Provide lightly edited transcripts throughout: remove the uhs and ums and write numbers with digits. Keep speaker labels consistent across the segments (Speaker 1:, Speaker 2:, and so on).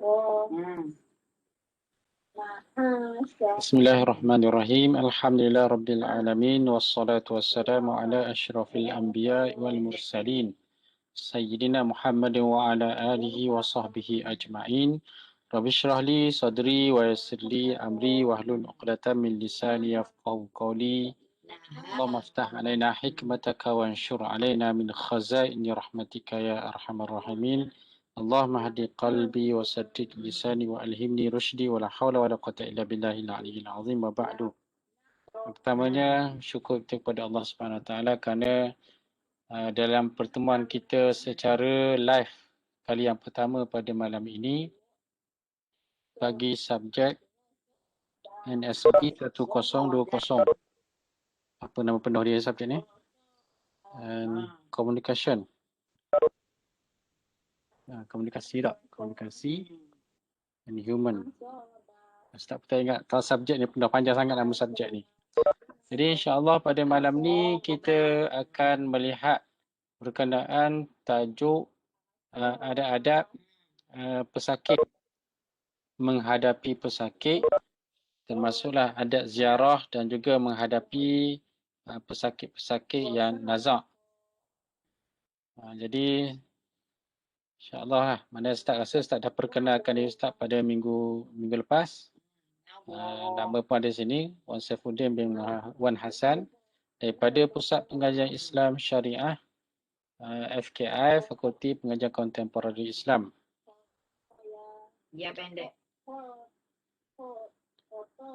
Speaker 1: Bismillahirrahmanirrahim. Alhamdulillah Rabbil Alamin. Wassalatu wassalamu ala ashrafil anbiya wal mursalin. Sayyidina Muhammad wa ala alihi wa sahbihi ajma'in. Rabbi shrah li sadri wa yassir li amri wahlul 'uqdatam min lisani yafqahu qawli. Allahumma aftah alaina hikmataka wa anshur alaina min khazaini rahmatika ya arhamar rahimin. Allahumma hadi qalbi wa saddid lisani wa alhimni rushdi wa la hawla wa la quwwata illa billahil aliyyil azim wa ba'du. Pertamanya syukur kita kepada Allah Subhanahu Wa Taala kerana dalam pertemuan kita secara live kali yang pertama pada malam ini bagi subjek NSP 1020. Apa nama penuh dia subjek ni? Communication. Komunikasi tak? Komunikasi and human. Tak betul ingat. Kalau subjek ni dah panjang sangat nama subjek ni. Jadi insyaAllah pada malam ni kita akan melihat berkenaan tajuk adab-adab pesakit menghadapi pesakit, termasuklah adab ziarah dan juga menghadapi pesakit-pesakit yang nazak. Jadi InsyaAllah lah. Mana Ustaz dah perkenalkan diri Ustaz pada minggu lepas. Nama pun ada sini, Wan Saifuddin bin Wan Hassan daripada Pusat Pengajian Islam Syariah FKI, Fakulti Pengajian Kontemporari Islam.
Speaker 2: Ya, pendek.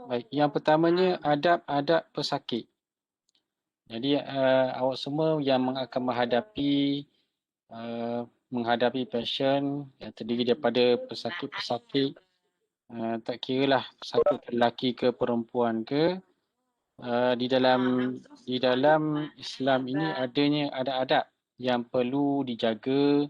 Speaker 1: Baik, yang pertamanya adab-adab pesakit. Jadi awak semua yang akan menghadapi pasien yang terdiri daripada pesakit-pesakit, tak kiralah pesakit lelaki ke perempuan ke, di dalam Islam ini adanya adab-adab yang perlu dijaga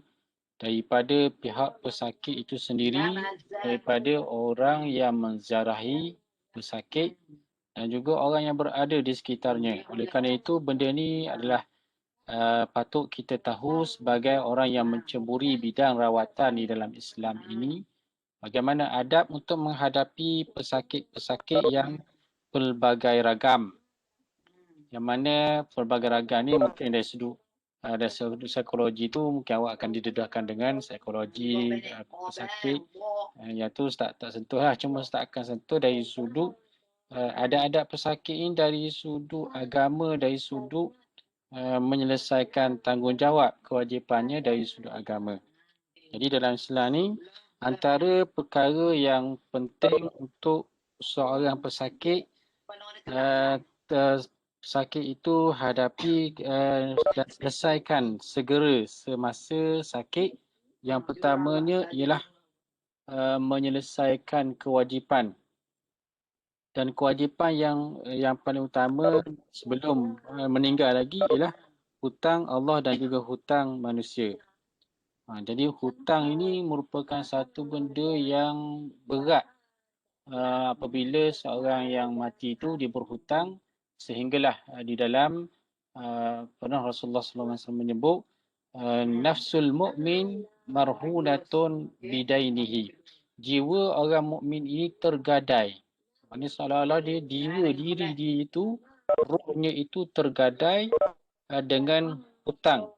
Speaker 1: daripada pihak pesakit itu sendiri, daripada orang yang menziarahi pesakit dan juga orang yang berada di sekitarnya. Oleh kerana itu benda ni adalah patut kita tahu sebagai orang yang menceburi bidang rawatan di dalam Islam ini, bagaimana adab untuk menghadapi pesakit-pesakit yang pelbagai ragam. Yang mana pelbagai ragam ni mungkin dari sudut psikologi tu mungkin awak akan didedahkan dengan psikologi pesakit. Yang tu tak sentuh lah, cuma tak akan sentuh dari sudut adab-adab pesakit ini dari sudut agama, dari sudut menyelesaikan tanggungjawab kewajipannya dari sudut agama. Jadi dalam Islam ni antara perkara yang penting untuk seorang pesakit pesakit itu hadapi dan selesaikan segera semasa sakit, yang pertamanya ialah menyelesaikan kewajipan. Dan kewajipan yang paling utama sebelum meninggal lagi ialah hutang Allah dan juga hutang manusia. Jadi hutang ini merupakan satu benda yang berat apabila seorang yang mati itu dia berhutang, sehinggalah di dalam pernah Rasulullah SAW menyebut nafsul mu'min marhunatun bidainihi. Jiwa orang mukmin ini tergadai. Maksudnya seolah-olah diri dia itu, rohnya itu tergadai dengan hutang.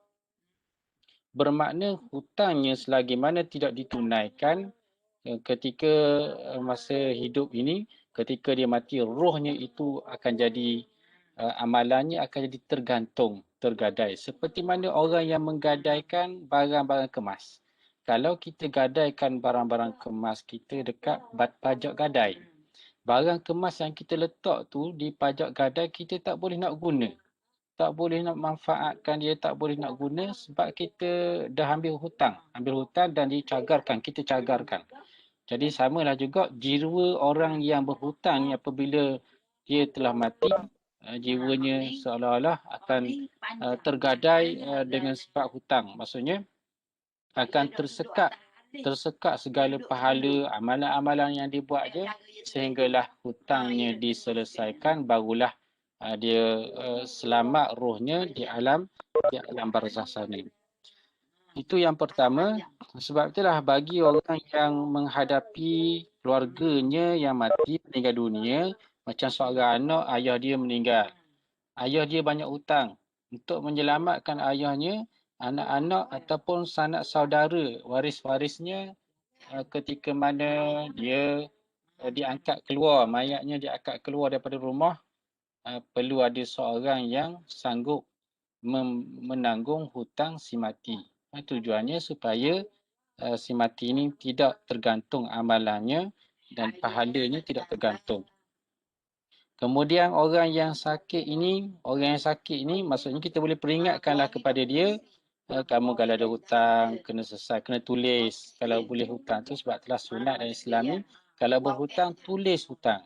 Speaker 1: Bermakna hutangnya selagi mana tidak ditunaikan ketika masa hidup ini, ketika dia mati, rohnya itu akan jadi amalannya akan jadi tergadai. Seperti mana orang yang menggadaikan barang-barang kemas. Kalau kita gadaikan barang-barang kemas kita dekat pajak gadai, barang kemas yang kita letak tu di pajak gadai kita tak boleh nak guna. Tak boleh nak manfaatkan dia, tak boleh nak guna sebab kita dah ambil hutang dan kita cagarkan. Jadi samalah juga jiwa orang yang berhutang ni apabila dia telah mati, jiwanya seolah-olah akan tergadai dengan sebab hutang. Maksudnya akan tersekat segala pahala amalan-amalan yang dibuat je, sehinggalah hutangnya diselesaikan, barulah dia selamat rohnya di alam barzakh sana. Itu yang pertama. Sebab itulah bagi orang yang menghadapi keluarganya yang mati, meninggal dunia, macam seorang anak, ayah dia meninggal. Ayah dia banyak hutang. Untuk menyelamatkan ayahnya, anak-anak ataupun sanak saudara waris-warisnya ketika mana dia diangkat keluar, mayatnya diangkat keluar daripada rumah, perlu ada seorang yang sanggup menanggung hutang si mati. Tujuannya supaya si mati ini tidak tergantung amalannya dan pahalanya tidak tergantung. Kemudian orang yang sakit ini maksudnya kita boleh peringatkanlah kepada dia, kamu kalau ada hutang kena selesai, kena tulis kalau boleh hutang tu, sebab telah sunat dalam Islam ni kalau berhutang tulis hutang.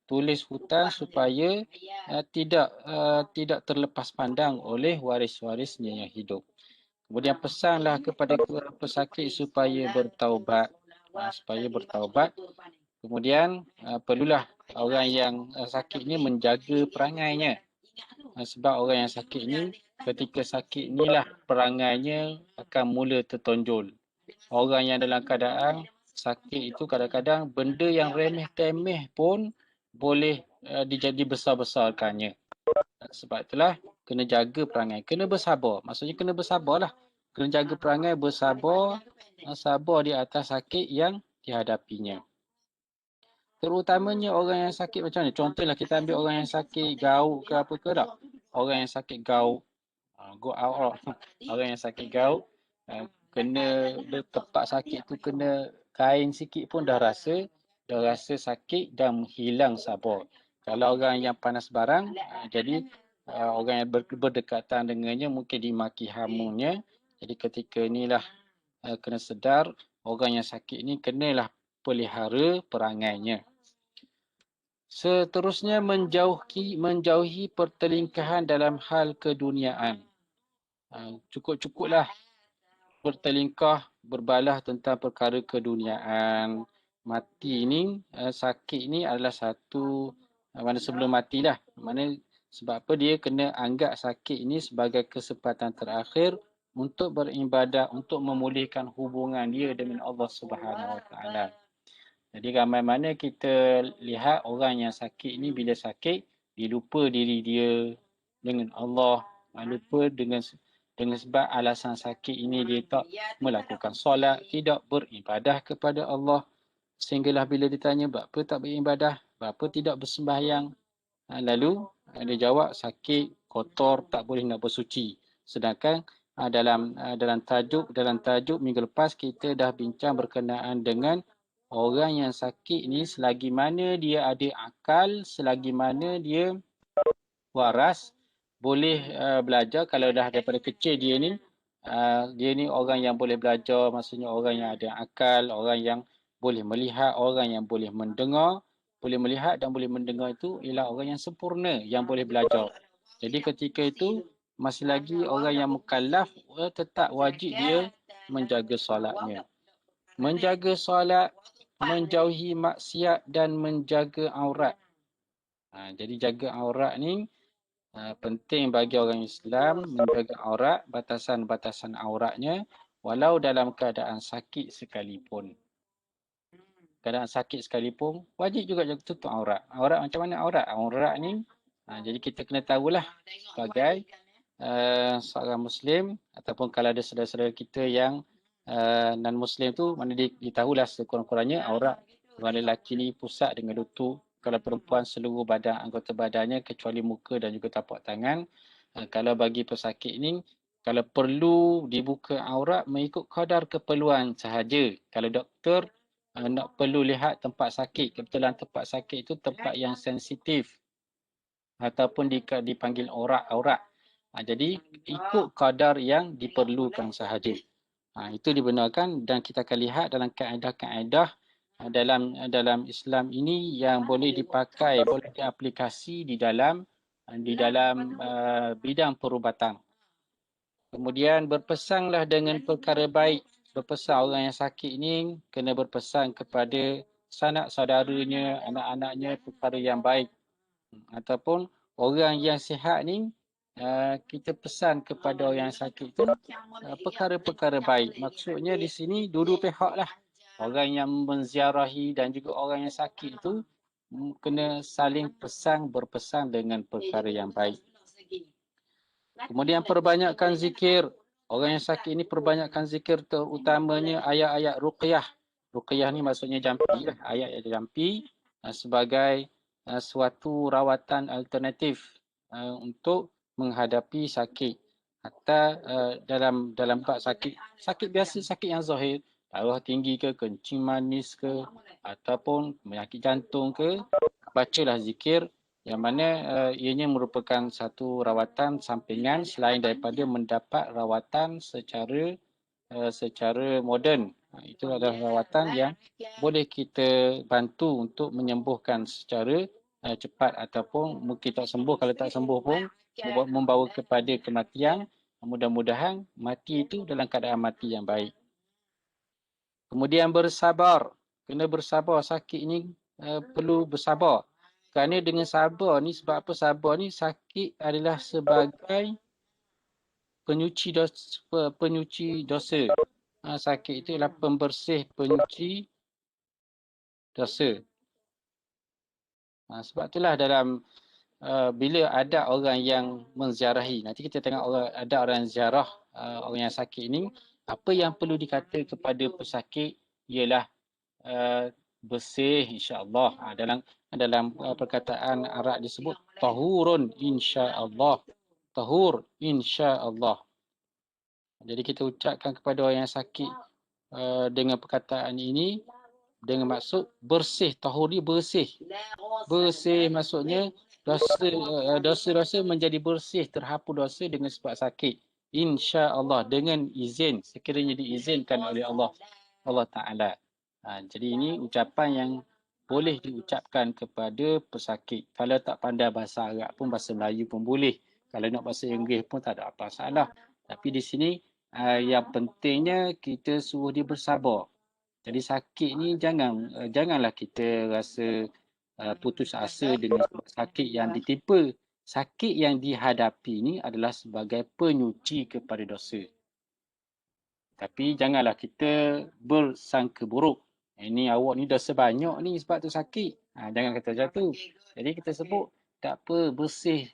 Speaker 1: Tulis hutang supaya tidak terlepas pandang oleh waris-warisnya yang hidup. Kemudian pesanlah kepada pesakit supaya bertaubat. Kemudian perlulah orang yang sakit ni menjaga perangainya. Sebab orang yang sakit ni ketika sakit inilah perangainya akan mula tertonjol. Orang yang dalam keadaan sakit itu kadang-kadang benda yang remeh-temeh pun boleh dijadi besar-besarkannya. Sebab itulah kena jaga perangai, kena bersabar. Maksudnya kena bersabarlah. Kena jaga perangai, bersabar, sabar di atas sakit yang dihadapinya. Terutamanya orang yang sakit macam ni. Contohlah kita ambil orang yang sakit gout ke apa ke tak. Orang yang sakit gout, go out. Orang yang sakit gout, kena tempat sakit tu kena kain sikit pun dah rasa sakit dan hilang sabar. Kalau orang yang panas barang, jadi orang yang berdekatan dengannya mungkin dimaki hamunya. Jadi ketika inilah kena sedar orang yang sakit ni kenalah pelihara perangainya. Seterusnya menjauhi pertelingkahan dalam hal keduniaan. Cukup-cukuplah bertelingkah, berbalah tentang perkara keduniaan. Mati ni, sakit ni adalah satu, mana sebelum matilah. Mana sebab apa dia kena anggap sakit ini sebagai kesempatan terakhir untuk beribadah, untuk memulihkan hubungan dia dengan Allah Subhanahu Wa Taala. Jadi ramai mana kita lihat orang yang sakit ni bila sakit, dia lupa diri dia dengan Allah, lupa dengan sebab alasan sakit ini dia tak melakukan solat, tidak beribadah kepada Allah. Sehinggalah bila ditanya, apa tak beribadah, apa tidak bersembahyang. Lalu dia jawab sakit, kotor, tak boleh nak bersuci. Sedangkan dalam tajuk minggu lepas kita dah bincang berkenaan dengan orang yang sakit ni selagi mana dia ada akal, selagi mana dia waras, boleh belajar. Kalau dah daripada kecil dia ni orang yang boleh belajar, maksudnya orang yang ada akal, orang yang boleh melihat, orang yang boleh mendengar. Boleh melihat dan boleh mendengar itu ialah orang yang sempurna, yang boleh belajar. Jadi ketika itu masih lagi orang yang mukallaf, tetap wajib dia menjaga solatnya. Menjaga solat, menjauhi maksiat dan menjaga aurat. Jadi jaga aurat ni penting bagi orang Islam, menjaga aurat, batasan-batasan auratnya walau dalam keadaan sakit sekalipun. Keadaan sakit sekalipun wajib juga jaga tutup aurat. Aurat macam mana aurat? Aurat ni jadi kita kena tahulah sebagai seorang Muslim ataupun kalau ada saudara-saudara kita yang non-Muslim tu, mana dia tahulah sekurang-kurangnya aurat orang lelaki ni pusat dengan lutut. Kalau perempuan seluruh badan, anggota badannya kecuali muka dan juga tapak tangan. Kalau bagi pesakit ni, kalau perlu dibuka aurat mengikut kadar keperluan sahaja. Kalau doktor nak perlu lihat tempat sakit, kebetulan tempat sakit itu tempat yang sensitif ataupun dipanggil aurat. Jadi ikut kadar yang diperlukan sahaja. Itu dibenarkan dan kita akan lihat dalam kaedah-kaedah dalam Islam ini yang boleh dipakai, boleh diaplikasi di dalam bidang perubatan. Kemudian berpesanlah dengan perkara baik. Berpesan orang yang sakit ini kena berpesan kepada sanak saudaranya, anak-anaknya perkara yang baik. Ataupun orang yang sihat ni kita pesan kepada orang yang sakit tu perkara-perkara baik. Maksudnya di sini dua-dua pihak lah. Orang yang menziarahi dan juga orang yang sakit tu kena saling berpesan dengan perkara yang baik. Kemudian perbanyakkan zikir. Orang yang sakit ini perbanyakkan zikir, terutamanya ayat-ayat ruqyah. Ruqyah ni maksudnya jampi lah. Ayat-ayat jampi sebagai suatu rawatan alternatif untuk menghadapi sakit. Hatta dalam bab sakit biasa, sakit yang zahir, darah tinggi ke, kencing manis ke, ataupun penyakit jantung ke, bacalah zikir yang mana ianya merupakan satu rawatan sampingan selain daripada mendapat rawatan secara moden. Itu adalah rawatan yang boleh kita bantu untuk menyembuhkan secara cepat ataupun mungkin tak sembuh. Kalau tak sembuh pun membawa kepada kematian. Mudah-mudahan mati itu dalam keadaan mati yang baik. Kemudian bersabar. Kena bersabar. Sakit ini perlu bersabar. Kerana dengan sabar ni, sebab apa sabar ni, sakit adalah sebagai penyuci dosa. Sakit itu adalah pembersih, penyuci dosa. Sebab itulah dalam bila ada orang yang menziarahi, nanti kita tengok ada orang ziarah orang yang sakit ini, apa yang perlu dikata kepada pesakit ialah bersih insya-Allah. Dalam perkataan Arab disebut tahurun insya-Allah. Tahur insya-Allah. Jadi kita ucapkan kepada orang yang sakit dengan perkataan ini dengan maksud bersih. Tahur ni bersih. Bersih maksudnya dosa-dosa menjadi bersih, terhapus dosa dengan sebab sakit. Insya-Allah, dengan izin, sekiranya diizinkan oleh Allah Ta'ala. Jadi ini ucapan yang boleh diucapkan kepada pesakit. Kalau tak pandai bahasa Arab pun, bahasa Melayu pun boleh. Kalau nak bahasa Inggeris pun tak ada apa salah. Tapi di sini yang pentingnya kita suruh dia bersabar. Jadi sakit ni janganlah kita rasa putus asa dengan sakit yang ditimpa. Sakit yang dihadapi ni adalah sebagai penyuci kepada dosa. Tapi janganlah kita bersangka buruk. Ini awak ni dosa banyak ni sebab tu sakit. Jangan kata macam tu. Jadi kita sebut tak apa, bersih.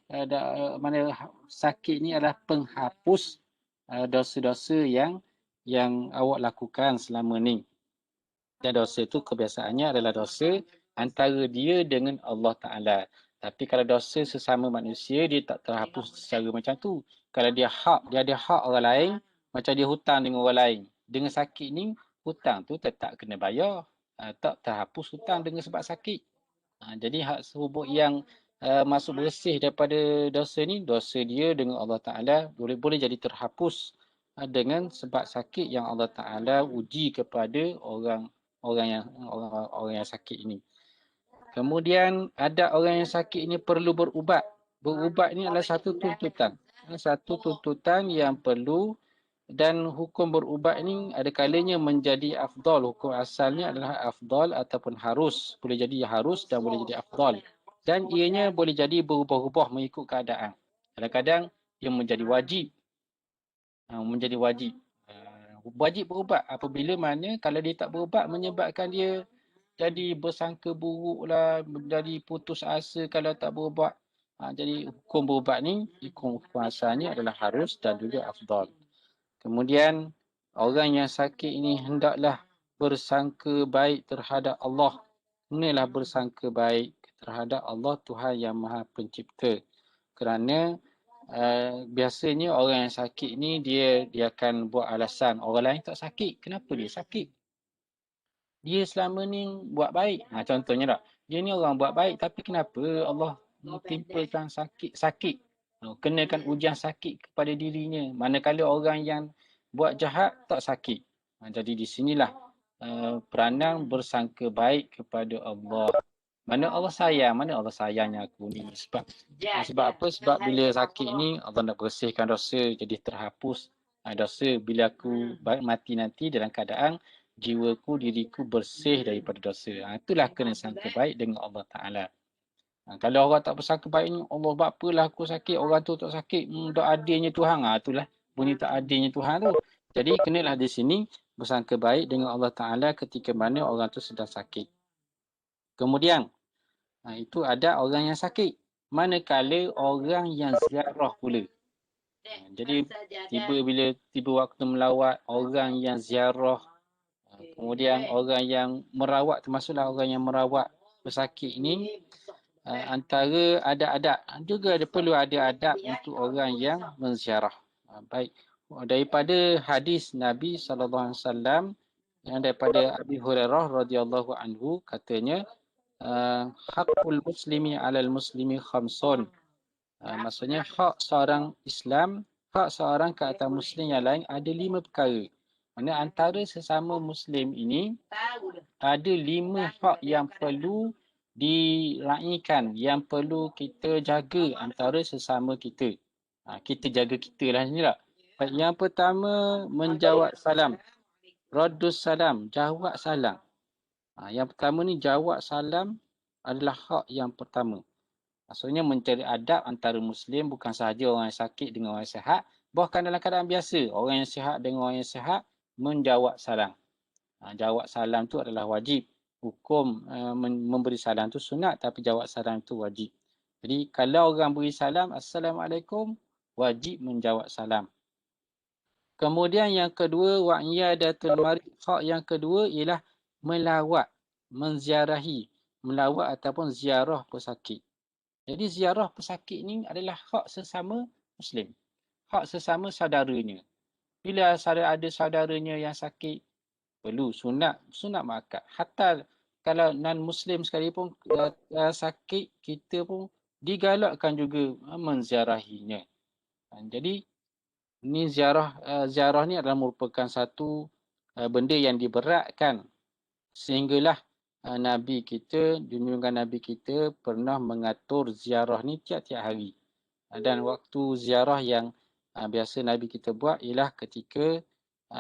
Speaker 1: Mana sakit ni adalah penghapus dosa-dosa yang awak lakukan selama ni. Dan dosa tu kebiasaannya adalah dosa antara dia dengan Allah Ta'ala. Tapi kalau dosa sesama manusia, dia tak terhapus secara macam tu. Kalau dia ada hak orang lain, macam dia hutang dengan orang lain. Dengan sakit ni, hutang tu tetap kena bayar. Tak terhapus hutang dengan sebab sakit. Jadi hak serubut yang masuk bersih daripada dosa ni, dosa dia dengan Allah Ta'ala boleh jadi terhapus dengan sebab sakit yang Allah Ta'ala uji kepada orang yang sakit ini. Kemudian ada orang yang sakit ini perlu berubat. Berubat ini adalah satu tuntutan. Satu tuntutan yang perlu, dan hukum berubat ini ada kalanya menjadi afdal. Hukum asalnya adalah afdal ataupun harus. Boleh jadi harus dan boleh jadi afdal. Dan ianya boleh jadi berubah-ubah mengikut keadaan. Kadang-kadang ia menjadi wajib. Menjadi wajib. Wajib berubat apabila mana kalau dia tak berubat menyebabkan dia jadi bersangka buruk lah, jadi putus asa kalau tak berubat. Jadi hukum berubat ni, hukum asalnya adalah harus dan juga afdal. Kemudian orang yang sakit ini hendaklah bersangka baik terhadap Allah. Inilah bersangka baik terhadap Allah Tuhan yang Maha Pencipta. Kerana biasanya orang yang sakit ni dia akan buat alasan orang lain tak sakit. Kenapa dia sakit? Dia selama ni buat baik. Contohnya tak, dia ni orang buat baik tapi kenapa Allah timpakan sakit? Kenakan ujian sakit kepada dirinya. Manakala orang yang buat jahat tak sakit. Jadi di sinilah peranan bersangka baik kepada Allah. Mana Allah sayangnya aku ni. Sebab apa? Sebab bila sakit ni Allah nak bersihkan dosa jadi terhapus dosa. Bila aku mati nanti dalam keadaan jiwaku, diriku bersih daripada dosa. Itulah kena sangka baik dengan Allah Ta'ala. Kalau orang tak bersangka baik ni, Allah buat apalah aku sakit, orang tu tak sakit, tak adilnya Tuhan. Itulah bunyi tak adilnya Tuhan tu. Jadi kenalah di sini bersangka baik dengan Allah Ta'ala ketika mana orang tu sedang sakit. Kemudian, itu ada orang yang sakit. Manakala orang yang ziarah pula. Jadi tiba waktu melawat, orang yang ziarah, kemudian orang yang merawat, termasuklah orang yang merawat pesakit ini, antara adab-adab juga perlu ada adab untuk orang yang menziarah. Baik, daripada hadis Nabi SAW yang daripada Abi Hurairah radhiyallahu anhu katanya, hakul muslimi alal muslimi khamsun. Maksudnya hak seorang Islam, hak seorang ke atas Muslim yang lain ada 5 perkara. Mana antara sesama Muslim ini ada 5 hak yang perlu diraikan, yang perlu kita jaga antara sesama kita. Kita jaga kita lah ni lah. Yang pertama, menjawab salam. Raddus salam, jawab salam. Yang pertama ni, jawab salam adalah hak yang pertama. Maksudnya mencari adab antara Muslim, bukan sahaja orang yang sakit dengan orang yang sihat. Bahkan dalam keadaan biasa, orang yang sihat dengan orang yang sihat menjawab salam. Jawab salam tu adalah wajib. Hukum memberi salam tu sunat, tapi jawab salam tu wajib. Jadi kalau orang beri salam, Assalamualaikum, wajib menjawab salam. Kemudian yang kedua, wa'iyadatul marid. Hak yang kedua ialah melawat, menziarahi, melawat ataupun ziarah pesakit. Jadi ziarah pesakit ni adalah hak sesama Muslim. Hak sesama saudaranya. Bila ada saudaranya yang sakit, perlu sunat makat. Hatta kalau non-Muslim sekalipun sakit, kita pun digalakkan juga menziarahinya. Jadi ni ziarah ni adalah merupakan satu benda yang diberatkan, sehinggalah Nabi kita, junjungan Nabi kita pernah mengatur ziarah ni tiap-tiap hari. Dan waktu ziarah yang biasa Nabi kita buat ialah ketika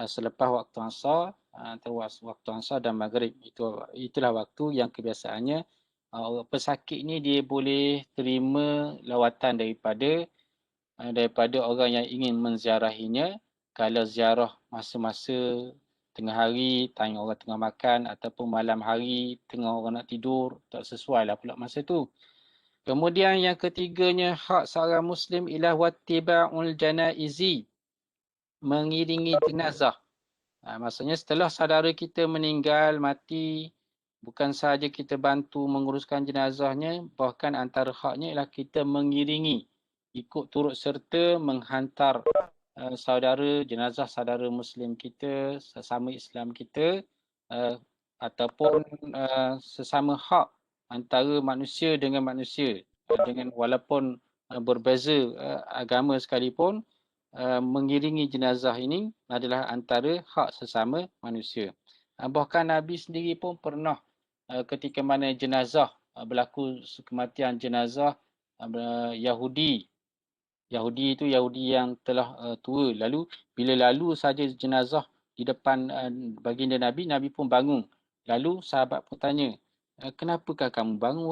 Speaker 1: selepas waktu asar, antara waktu asar dan maghrib. Itulah waktu yang kebiasaannya pesakit ni dia boleh terima lawatan daripada orang yang ingin menziarahinya. Kalau ziarah masa-masa tengah hari, tanya orang tengah makan, ataupun malam hari, tengah orang nak tidur, tak sesuai lah pula masa tu. Kemudian yang ketiganya, hak seorang Muslim ialah wattiba'ul janaizi, mengiringi jenazah. Maksudnya setelah saudara kita meninggal, mati, bukan sahaja kita bantu menguruskan jenazahnya, bahkan antara haknya ialah kita mengiringi, ikut turut serta menghantar jenazah saudara Muslim kita, sesama Islam kita, ataupun sesama hak antara manusia dengan manusia, dengan walaupun berbeza agama sekalipun, mengiringi jenazah ini adalah antara hak sesama manusia. Bahkan Nabi sendiri pun pernah ketika mana jenazah berlaku kematian jenazah Yahudi itu Yahudi yang telah tua. Lalu bila lalu saja jenazah di depan baginda Nabi, Nabi pun bangun. Lalu sahabat pun tanya, kenapakah kamu bangun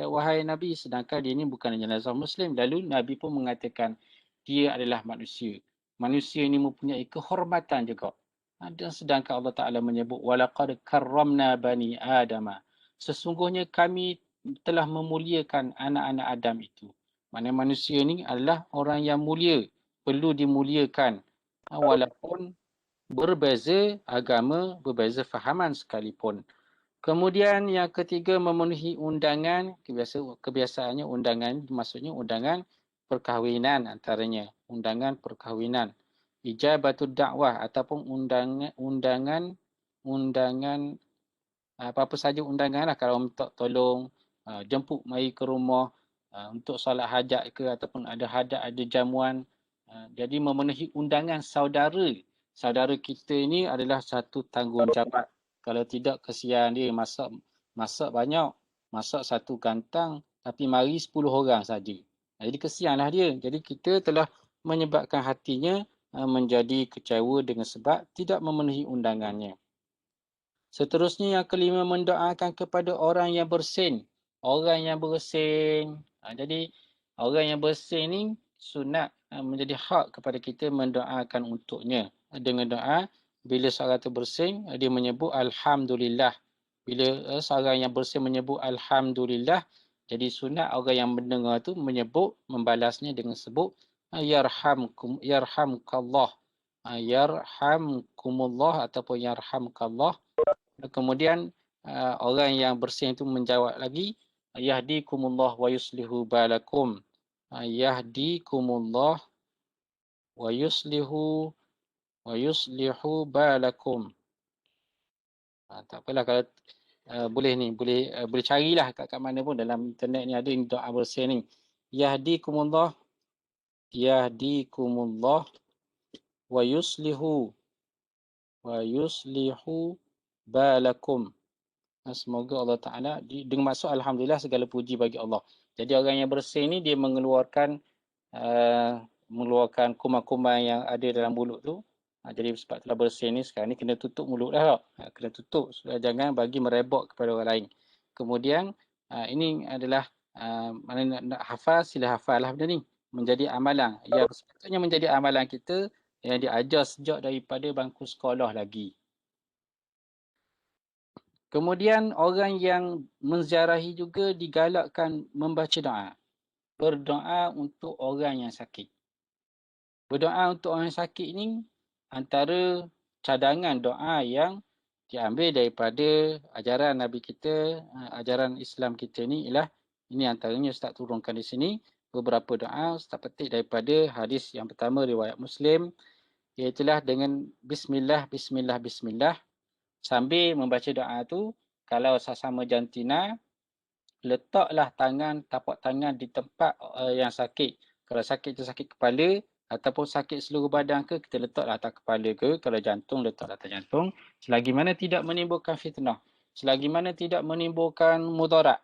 Speaker 1: wahai Nabi, sedangkan dia ini bukan jenazah Muslim? Lalu Nabi pun mengatakan, dia adalah manusia. Manusia ini mempunyai kehormatan juga. Dan sedangkan Allah Ta'ala menyebut, walaqad karramna bani Adama. Sesungguhnya kami telah memuliakan anak-anak Adam itu. Mana manusia ni adalah orang yang mulia, perlu dimuliakan. Walaupun berbeza agama, berbeza fahaman sekalipun. Kemudian yang ketiga, memenuhi undangan. Kebiasaannya undangan, maksudnya undangan perkahwinan antaranya. Undangan perkahwinan. Ijabatud dakwah ataupun undangan apa-apa saja undangan lah. Kalau minta tolong, jemput mari ke rumah, untuk solat hajat ke, ataupun ada hajat, ada jamuan. Jadi memenuhi undangan saudara kita ini adalah satu tanggungjawab. Kalau tidak, kesian dia, masak banyak, masak satu kantang tapi mari 10 orang saja. Jadi kesianlah dia. Jadi kita telah menyebabkan hatinya menjadi kecewa dengan sebab tidak memenuhi undangannya. Seterusnya yang kelima, mendoakan kepada orang yang bersin. orang yang bersin. Jadi orang yang bersin ni sunat menjadi hak kepada kita mendoakan untuknya. Dengan doa, bila seorang tu bersin, dia menyebut Alhamdulillah. Bila seorang yang bersin menyebut Alhamdulillah, jadi sunat orang yang mendengar tu menyebut, membalasnya dengan sebut Yarhamkallah. Yarhamkumullah ataupun Yarhamkallah. Kemudian orang yang bersin itu menjawab lagi, Yahdikumullah wa yuslihu balakum. Yahdikumullah wa yuslihu balakum. Tak apalah kalau boleh ni, boleh carilah kat mana pun dalam internet ni ada doa bersin ni. Yahdikumullah wa yuslihu balakum. Semoga Allah Ta'ala, dengan maksud Alhamdulillah segala puji bagi Allah. Jadi orang yang bersin ni dia mengeluarkan kuman-kuman yang ada dalam mulut tu. Jadi sebab telah bersin ni sekarang ni kena tutup mulut dah. Kena tutup, jangan bagi merebak kepada orang lain. Kemudian ini adalah mana nak hafal, sila hafal lah benda ni. Menjadi amalan. Yang sepatutnya menjadi amalan kita yang diajar sejak daripada bangku sekolah lagi. Kemudian orang yang menziarahi juga digalakkan membaca doa. Berdoa untuk orang yang sakit. Berdoa untuk orang yang sakit ni antara cadangan doa yang diambil daripada ajaran Nabi kita, ajaran Islam kita ni ialah, ini antaranya Ustaz turunkan di sini, beberapa doa Ustaz petik daripada hadis yang pertama riwayat Muslim, iaitulah dengan Bismillah, Bismillah, Bismillah. Sambil membaca doa tu, kalau sesama jantina, letaklah tapak tangan di tempat yang sakit. Kalau sakit tu sakit kepala, ataupun sakit seluruh badan ke, kita letaklah atas kepala ke. Kalau jantung, letaklah atas jantung. Selagi mana tidak menimbulkan fitnah. Selagi mana tidak menimbulkan mudarat.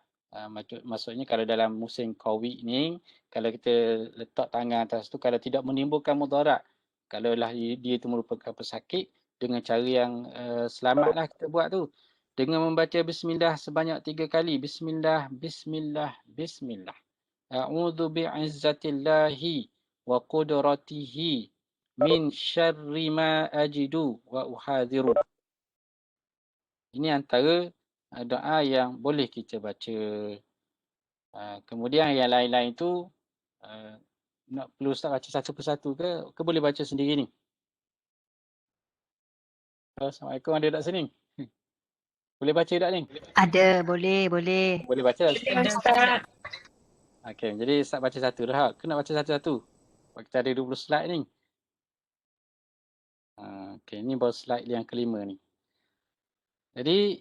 Speaker 1: Maksudnya kalau dalam musim COVID ni, kalau kita letak tangan atas tu, kalau tidak menimbulkan mudarat, kalaulah dia tu merupakan pesakit, dengan cara yang selamatlah kita buat tu. Dengan membaca bismillah sebanyak 3 kali. Bismillah, bismillah, bismillah. A'udzu bi'izzatillahi wa qudratihi min syarri ma ajidu wa uhadhiru. Ini antara doa yang boleh kita baca. Kemudian yang lain-lain tu nak perlu Ustaz baca satu persatu ke boleh baca sendiri ni? Assalamualaikum, ada tak sini? Boleh baca tak ni?
Speaker 3: Ada, boleh.
Speaker 1: Boleh baca tak?
Speaker 2: Ustaz.
Speaker 1: Okey, jadi Ustaz baca satu dah. Kena baca satu-satu. Kita ada 20 slide ni. Okey, ni baru slide yang kelima ni. Jadi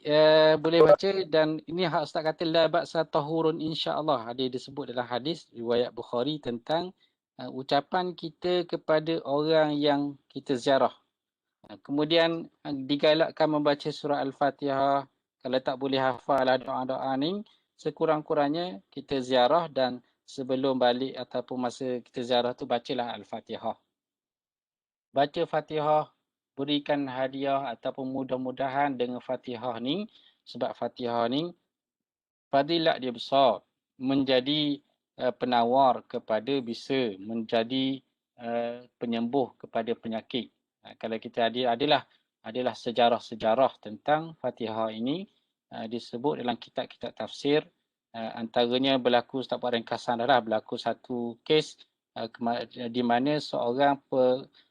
Speaker 1: boleh baca, dan ini hak Ustaz kata la ba'sa tahurun insya-Allah. Ada disebut dalam hadis riwayat Bukhari tentang ucapan kita kepada orang yang kita ziarah. Kemudian digalakkan membaca surah Al-Fatihah. Kalau tak boleh hafal doa-doa ni, sekurang-kurangnya kita ziarah dan sebelum balik ataupun masa kita ziarah tu bacalah Al-Fatihah. Baca Fatihah, berikan hadiah ataupun mudah-mudahan dengan Fatihah ni, sebab Fatihah ni fadilat dia besar, menjadi penawar kepada bisa menjadi penyembuh kepada penyakit. Kalau kita adalah sejarah-sejarah tentang Fatihah ini disebut dalam kitab-kitab tafsir. Antaranya berlaku, Ustaz buat ringkasan dah, berlaku satu kes di mana seorang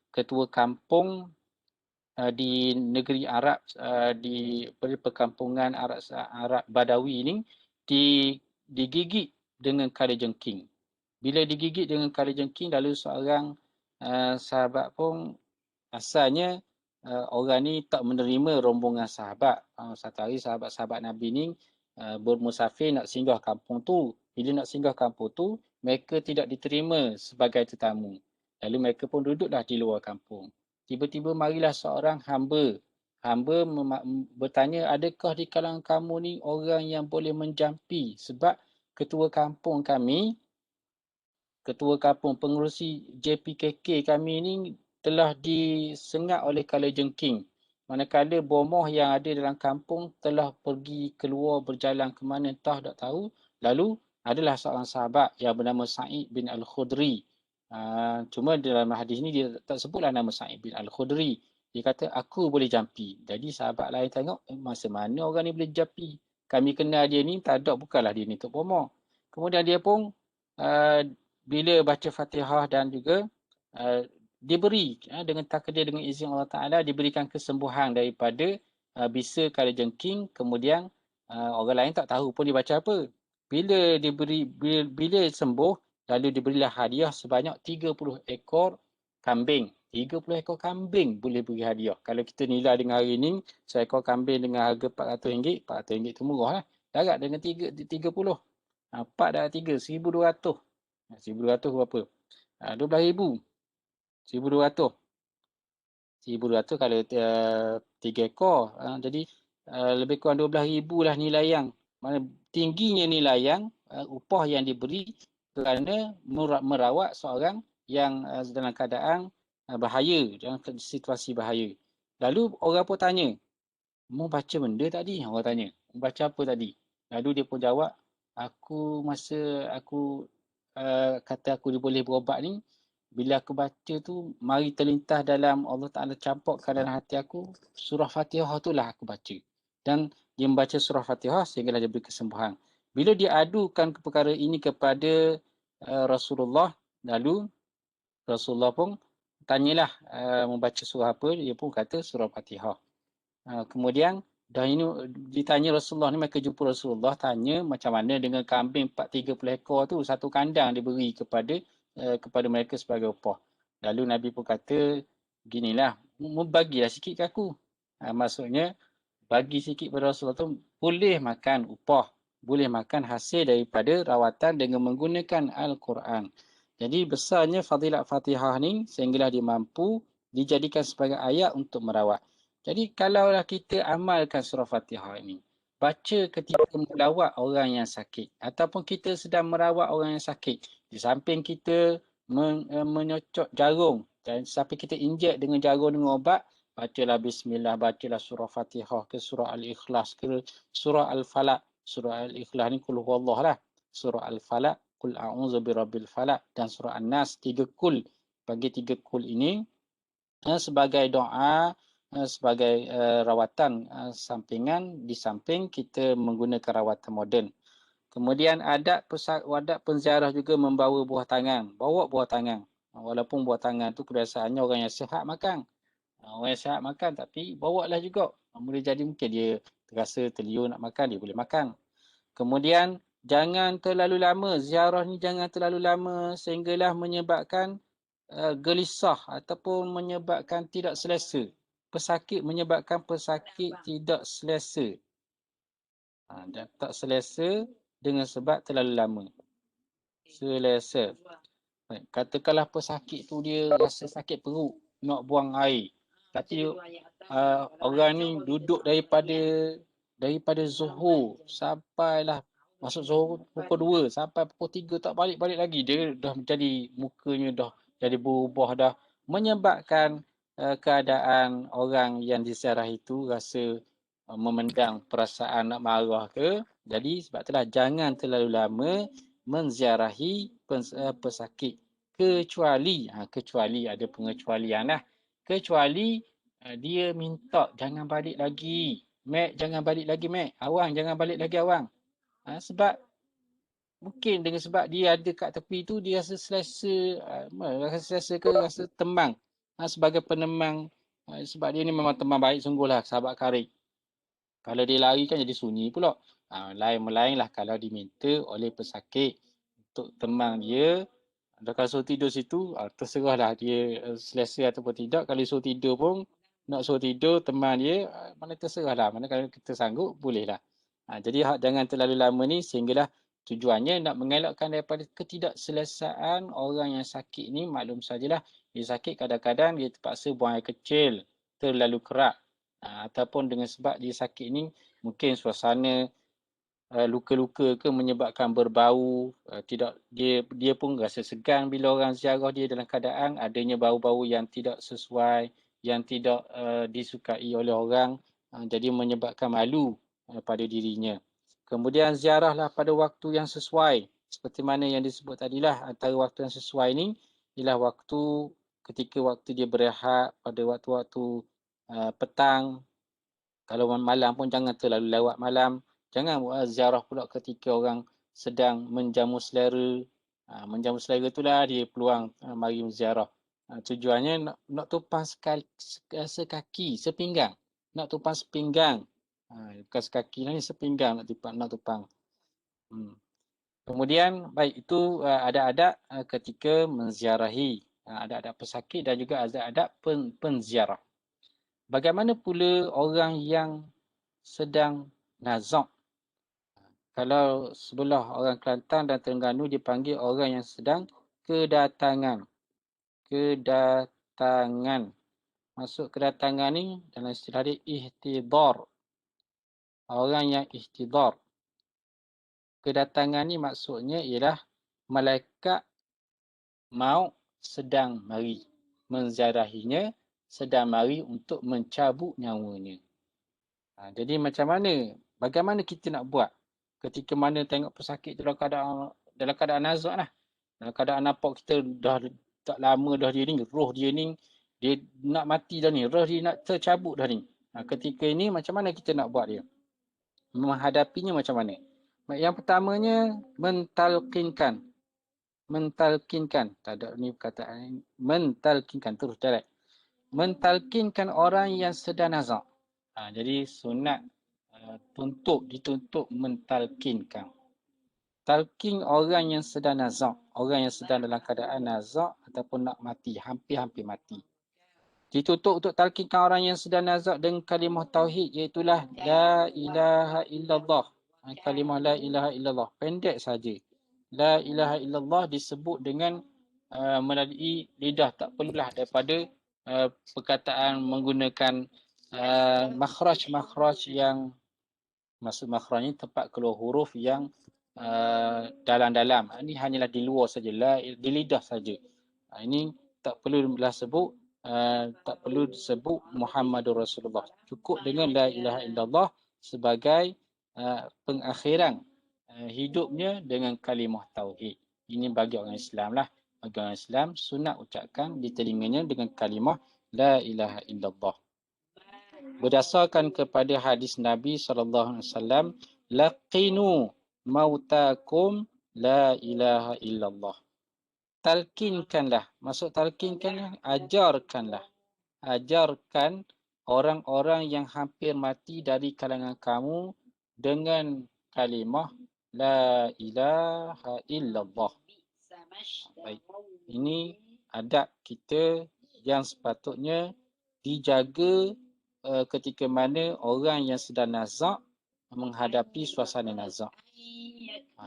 Speaker 1: ketua kampung di negeri Arab, di perkampungan Arab Badawi ini digigit dengan kalajengking. Bila digigit dengan kalajengking, lalu seorang sahabat pun asalnya orang ni tak menerima rombongan sahabat. Satu hari sahabat-sahabat Nabi ni bermusafir nak singgah kampung tu. Bila nak singgah kampung tu, mereka tidak diterima sebagai tetamu. Lalu mereka pun duduklah di luar kampung. Tiba-tiba marilah seorang hamba. Hamba bertanya, adakah di kalangan kamu ni orang yang boleh menjampi? Sebab ketua kampung pengerusi JPKK kami ni telah disengat oleh kalajengking. Manakala bomoh yang ada dalam kampung telah pergi keluar berjalan ke mana entah tak tahu, Lalu adalah seorang sahabat yang bernama Sa'id bin Al-Khudri. Cuma dalam hadis ni dia tak sebutlah nama Sa'id bin Al-Khudri. Dia kata, aku boleh jampi. Jadi sahabat lain tengok, masa mana orang ni boleh jampi? Kami kenal dia ni, tak ada, bukanlah dia ni Tok Pomoh. Kemudian dia pun bila baca Fatihah dan juga diberi dengan takdir, dengan izin Allah Ta'ala, diberikan kesembuhan daripada bisa kalajengking. Kemudian orang lain tak tahu pun dia baca apa. Bila sembuh, lalu diberilah hadiah sebanyak 30 ekor kambing. 30 ekor kambing boleh beri hadiah. Kalau kita nilai dengan hari ni, seekor kambing dengan harga RM400, RM400 tu murah lah. Darat dengan 30. 4 darab 3, 1,200. 1,200 berapa? 12,000. 1,200. 1,200 kalau 3 ekor. Jadi lebih kurang 12,000 lah nilai yang. Mana tingginya nilai yang upah yang diberi kerana merawat seorang yang dalam keadaan bahaya, dalam situasi bahaya. Lalu orang pun tanya, mau baca benda tadi? Orang tanya, mau baca apa tadi? Lalu dia pun jawab, masa aku kata aku boleh berobat ni, bila aku baca tu, mari terlintas dalam Allah Ta'ala campurkan dalam hati aku, surah Fatihah tu lah aku baca. Dan dia membaca surah Fatihah sehinggalah dia beri kesembuhan. Bila dia adukan perkara ini kepada Rasulullah, lalu Rasulullah pun tanyalah membaca surah apa, dia pun kata surah Fatihah. Kemudian dah ini ditanya Rasulullah ni, mereka jumpa Rasulullah, tanya macam mana dengan kambing 30 ekor tu, satu kandang diberi kepada mereka sebagai upah. Lalu Nabi pun kata, ginilah, bagilah sikit ke aku. Maksudnya, bagi sikit pada Rasulullah tu, boleh makan upah, boleh makan hasil daripada rawatan dengan menggunakan Al-Quran. Jadi besarnya fadilat Fatihah ni sehinggalah dia mampu dijadikan sebagai ayat untuk merawat. Jadi kalaulah kita amalkan surah Fatihah ini, baca ketika melawat orang yang sakit ataupun kita sedang merawat orang yang sakit, di samping kita menyocok jarum dan sampai kita injek dengan jarum dengan ubat, bacalah bismillah, bacalah surah Fatihah ke surah Al-Ikhlas ke surah Al-Falaq. Surah Al-Ikhlas ni kul huwallah lah. Surah Al-Falaq, kul a'udzu birabbil falaq, dan surah An-Nas, 3 kul. Bagi 3 kul ini sebagai doa, sebagai rawatan sampingan di samping kita menggunakan rawatan moden. Kemudian adat penziarah juga membawa buah tangan. Bawa buah tangan. Walaupun buah tangan tu kebiasaannya orang yang sihat makan. Orang yang sihat makan, tapi bawa lah juga. Boleh jadi mungkin dia terasa terliur nak makan, dia boleh makan. Kemudian jangan terlalu lama. Ziarah ni jangan terlalu lama sehinggalah menyebabkan gelisah ataupun menyebabkan tidak selesa. Pesakit menyebabkan pesakit tidak selesa. Dan tak selesa dengan sebab terlalu lama. Selesa. Katakanlah pesakit tu dia rasa sakit perut, nak buang air. Tapi orang ni duduk daripada Zuhur sampailah masuk Zuhur pukul 2 sampai pukul 3 tak balik-balik lagi. Dia dah menjadi mukanya dah jadi berubah dah, menyebabkan keadaan orang yang diziarah itu rasa memendang perasaan nak marah ke. Jadi sebab itulah jangan terlalu lama menziarahi pesakit, kecuali ada pengecualian lah. Kecuali dia minta jangan balik lagi. Mek, jangan balik lagi, Mek. Awang, jangan balik lagi, Awang. Sebab mungkin dengan sebab dia ada kat tepi tu, dia rasa selesa, rasa selesa ke rasa temang. Sebagai penemang, sebab dia ni memang teman baik sungguhlah, sahabat karib. Kalau dia lari kan jadi sunyi pula. Lain-lain lah kalau diminta oleh pesakit untuk temang dia. Kalau suruh tidur situ, terserahlah dia selesa ataupun tidak. Kalau suruh tidur pun, nak suruh tidur teman dia, mana terserahlah. Mana kalau kita sanggup, bolehlah. Jadi jangan terlalu lama ni sehinggalah tujuannya nak mengelakkan daripada ketidakselesaan orang yang sakit ni. Maklum sajalah, dia sakit kadang-kadang dia terpaksa buang air kecil, terlalu kerak. Ataupun dengan sebab dia sakit ni, mungkin suasana luka-luka ke menyebabkan berbau, tidak dia pun rasa segan bila orang ziarah dia dalam keadaan adanya bau-bau yang tidak sesuai, yang tidak disukai oleh orang, jadi menyebabkan malu pada dirinya. Kemudian ziarahlah pada waktu yang sesuai. Seperti mana yang disebut tadilah, antara waktu yang sesuai ni ialah waktu ketika waktu dia berehat pada waktu-waktu petang. Kalau malam pun jangan terlalu lewat malam. Jangan ziarah pula ketika orang sedang menjamu selera. Menjamu selera itulah dia peluang mari ziarah. Tujuannya nak tumpang sekaki, sepinggang. Nak tumpang sepinggang. Bukan sekaki ni, sepinggang nak tumpang. Kemudian baik itu adab-adab ketika menziarahi. Adab-adab pesakit dan juga adab-adab penziarah. Bagaimana pula orang yang sedang nazak? Kalau sebelah orang Kelantan dan Terengganu dipanggil orang yang sedang kedatangan. Kedatangan. Maksud kedatangan ni dalam istilah dia ihtidar. Orang yang ihtidar. Kedatangan ni maksudnya ialah malaikat maut sedang mari menziarahinya, sedang mari untuk mencabut nyawanya. Jadi macam mana? Bagaimana kita nak buat ketika mana tengok pesakit tu dalam keadaan nazak lah. Dalam keadaan nampak kita dah tak lama dah dia ni, roh dia ni, dia nak mati dah ni, roh dia nak tercabut dah ni. Ketika ini macam mana kita nak buat dia? Menghadapinya macam mana? Yang pertamanya, mentalkinkan. Mentalkinkan. Tak ada ni perkataan. Mentalkinkan. Terus direct. Mentalkinkan orang yang sedang nazak. Jadi sunat dituntut mentalkinkan. Talqin orang yang sedang nazak. Orang yang sedang dalam keadaan nazak ataupun nak mati. Hampir-hampir mati. Dituntut untuk talqinkan orang yang sedang nazak dengan kalimah tauhid, iaitulah La ilaha illallah. Kalimah La ilaha illallah. Pendek saja. La ilaha illallah disebut dengan melalui lidah. Tak perlulah daripada perkataan menggunakan makhraj-makhraj yang, maksud makhraj ni tempat keluar huruf yang dalam-dalam. Ini hanyalah di luar saja, di lidah saja. Ini tak perlulah sebut, tak perlu disebut Muhammadur Rasulullah. Cukup dengan La ilaha illallah sebagai pengakhiran hidupnya dengan kalimah tauhid. Ini bagi orang Islam lah. Bagi orang Islam, sunat ucapkan di telinganya dengan kalimah La ilaha illallah. Berdasarkan kepada hadis Nabi SAW, laqinu mautakum la ilaha illallah. Talkinkanlah. Maksud talkinkanlah, ajarkanlah. Ajarkan orang-orang yang hampir mati dari kalangan kamu dengan kalimah la ilaha illallah. Baik. Ini adab kita yang sepatutnya dijaga ketika mana orang yang sedang nazak menghadapi suasana nazak.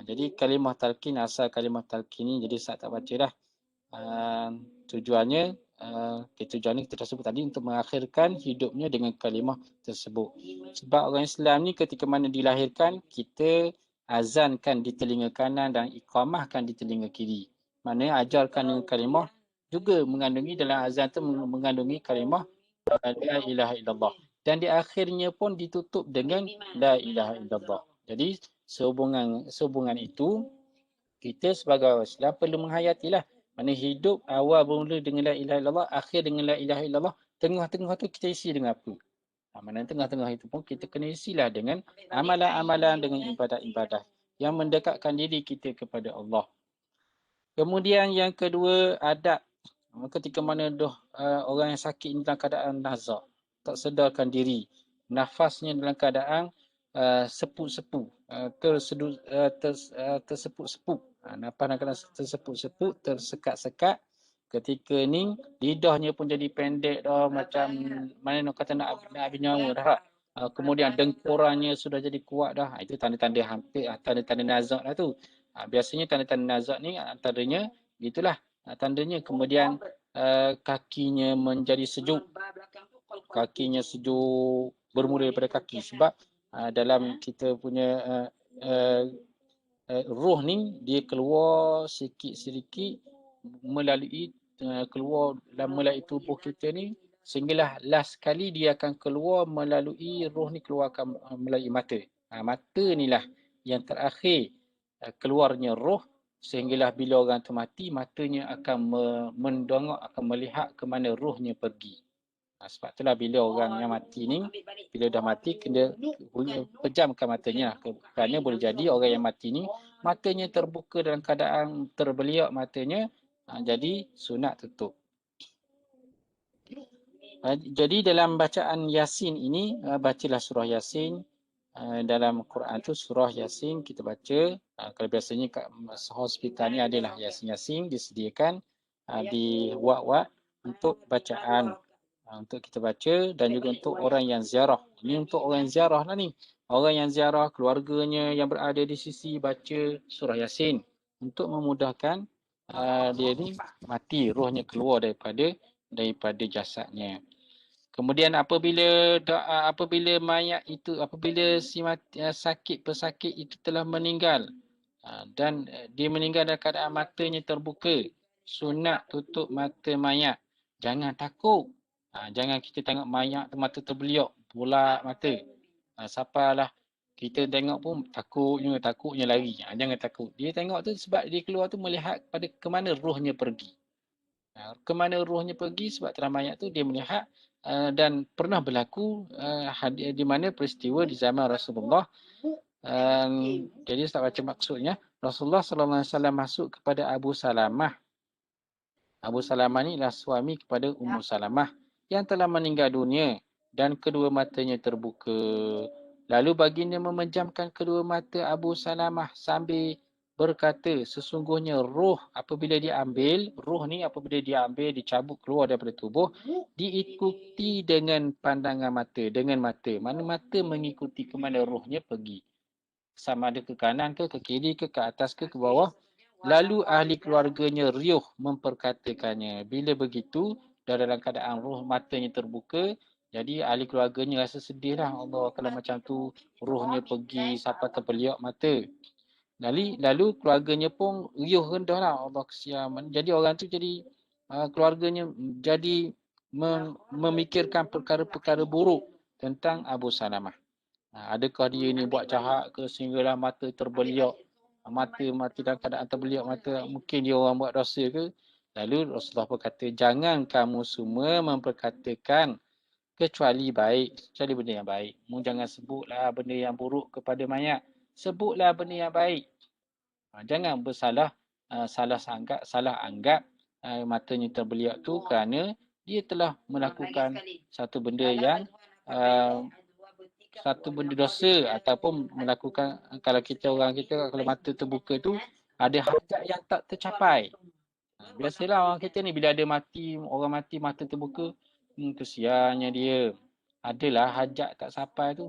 Speaker 1: Jadi kalimah talqin, asal kalimah talqin ni, jadi saya tak baca dah. Tujuannya kita dah sebut tadi, untuk mengakhirkan hidupnya dengan kalimah tersebut. Sebab orang Islam ni ketika mana dilahirkan, kita azankan di telinga kanan dan iqamahkan di telinga kiri. Maknanya ajarkan dengan kalimah juga mengandungi, dalam azan tu mengandungi kalimah La ilaha illallah. Dan di akhirnya pun ditutup dengan La ilaha illallah. Jadi sehubungan itu, kita sebagai orang Islam perlu menghayatilah. Mana hidup awal bermula dengan La ilaha illallah, akhir dengan La ilaha illallah, tengah-tengah tu kita isi dengan apa? Mana tengah-tengah itu pun kita kena isilah dengan amalan-amalan, dengan ibadat-ibadat yang mendekatkan diri kita kepada Allah. Kemudian yang kedua, adab ketika mana orang yang sakit dalam keadaan nazak, tak sedarkan diri, nafasnya dalam keadaan sepu-sepu, tersepu-sepu, nafas dalam keadaan tersepu-sepu, tersekat-sekat. Ketika ni lidahnya pun jadi pendek dah, macam mana nak kata nak habis nyawa dah. Kemudian dengkurannya sudah jadi kuat dah. Itu tanda-tanda hampir, tanda-tanda nazak lah tu. Biasanya tanda-tanda nazak ni antaranya itulah tandanya. Kemudian kakinya menjadi sejuk. Kakinya sejuk bermula daripada kaki. Sebab dalam kita punya roh ni, dia keluar sikit-sikit melalui melalui tubuh kita ni, sehinggalah last sekali dia akan keluar melalui roh ni, keluarkan melalui mata. Mata ni lah yang terakhir keluarnya roh, sehinggalah bila orang tu mati, matanya akan mendongak, akan melihat ke mana rohnya pergi. Sebab itulah bila orang yang mati ni, bila dah mati, kena pejamkan matanya. Kerana boleh jadi orang yang mati ni, matanya terbuka dalam keadaan terbeliak matanya, jadi sunat tutup. Jadi dalam bacaan Yasin ini, bacalah surah Yasin. Dalam Quran tu surah Yasin kita baca. Kalau biasanya kat hospital ni adalah Yasin-Yasin disediakan di wak-wak untuk bacaan. Untuk kita baca dan juga untuk orang yang ziarah. Ini untuk orang yang ziarah lah ni. Orang yang ziarah, keluarganya yang berada di sisi baca surah Yasin. Untuk memudahkan dia ni mati, rohnya keluar daripada jasadnya. Kemudian apabila mayat itu, apabila si pesakit itu telah meninggal dan dia meninggal dalam keadaan matanya terbuka, sunat tutup mata mayat. Jangan takut. Jangan kita tengok mayat tu mata terbeliak, bulat mata. Sapalah kita tengok pun takutnya lari. Jangan takut. Dia tengok tu sebab dia keluar tu melihat pada ke mana rohnya pergi. Ke mana rohnya pergi sebab dalam mayat tu dia melihat dan pernah berlaku di mana peristiwa di zaman Rasulullah. Jadi tak baca maksudnya. Rasulullah SAW masuk kepada Abu Salamah. Abu Salamah ni adalah suami kepada Ummu Salamah yang telah meninggal dunia dan kedua matanya terbuka. Lalu baginda memejamkan kedua mata Abu Salamah sambil berkata, sesungguhnya roh apabila diambil, roh ni apabila diambil, dicabut keluar daripada tubuh, diikuti dengan pandangan mata, dengan mata. Mana mata mengikuti ke mana rohnya pergi. Sama ada ke kanan ke kiri ke atas ke bawah. Lalu ahli keluarganya riuh memperkatakannya. Bila begitu, dalam keadaan roh matanya terbuka, jadi ahli keluarganya rasa sedih lah. Allah, kalau macam tu rohnya pergi sampai terbeliak mata. Lalu keluarganya pun riuh rendah lah. Allah kesian. Jadi orang tu jadi keluarganya jadi memikirkan perkara-perkara buruk tentang Abu Salamah. Adakah dia ni buat jahat ke sehinggalah mata terbeliak, mata mati dalam keadaan terbeliak mata, mungkin dia orang buat dosa ke? Lalu Rasulullah berkata, jangan kamu semua memperkatakan kecuali baik, kecuali benda yang baik. Jangan sebutlah benda yang buruk kepada mayat. Sebutlah benda yang baik. Jangan salah anggap matanya terbeliak tu kerana dia telah melakukan satu benda yang satu benda dosa ataupun melakukan, kalau orang kita kalau mata terbuka tu ada hajat yang tak tercapai. Biasalah orang kita ni bila ada orang mati mata terbuka, kesiannya dia. Adalah hajat tak sampai tu.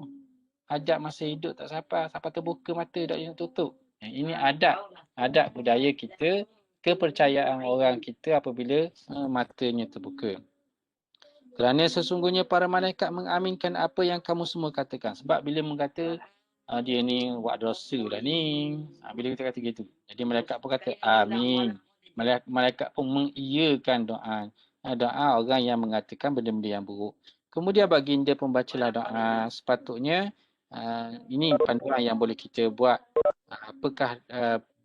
Speaker 1: Hajat masa hidup tak sampai terbuka mata tak yang tutup. Ini adat budaya kita, kepercayaan orang kita apabila matanya terbuka. Kerana sesungguhnya para malaikat mengaminkan apa yang kamu semua katakan. Sebab bila mengata dia ni buat dosa lah ni. Bila kita kata gitu. Jadi malaikat pun kata amin. Malaikat pun mengiyakan doa orang yang mengatakan benda-benda yang buruk. Kemudian baginda pembacalah doa. Sepatutnya ini panduan yang boleh kita buat. Apakah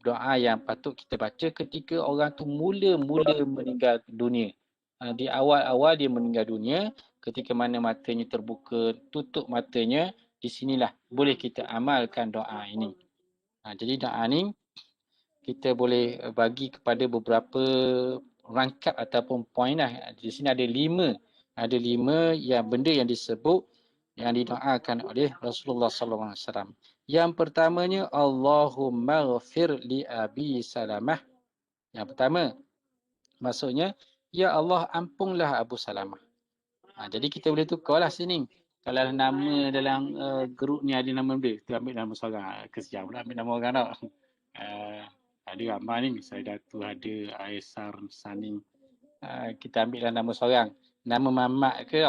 Speaker 1: doa yang patut kita baca ketika orang tu mula-mula meninggal dunia. Di awal-awal dia meninggal dunia, ketika mana matanya terbuka, tutup matanya, di sinilah boleh kita amalkan doa ini. Jadi doa ni kita boleh bagi kepada beberapa rangkap ataupun poin lah. Di sini ada 5 yang benda yang disebut yang didoakan oleh Rasulullah SAW. Yang pertamanya, Allahumma ghafir li Abi Salamah. Yang pertama, maksudnya, ya Allah ampunlah Abu Salamah. Jadi kita boleh tukarlah sini. Kalau nama dalam grup ni ada nama dia, kita ambil nama seorang. Kesian pula ambil nama orang tak. Ada ramai ni, misalnya Datu ada, Aisar, Sani. Kita ambillah nama seorang. Nama Mamat ke,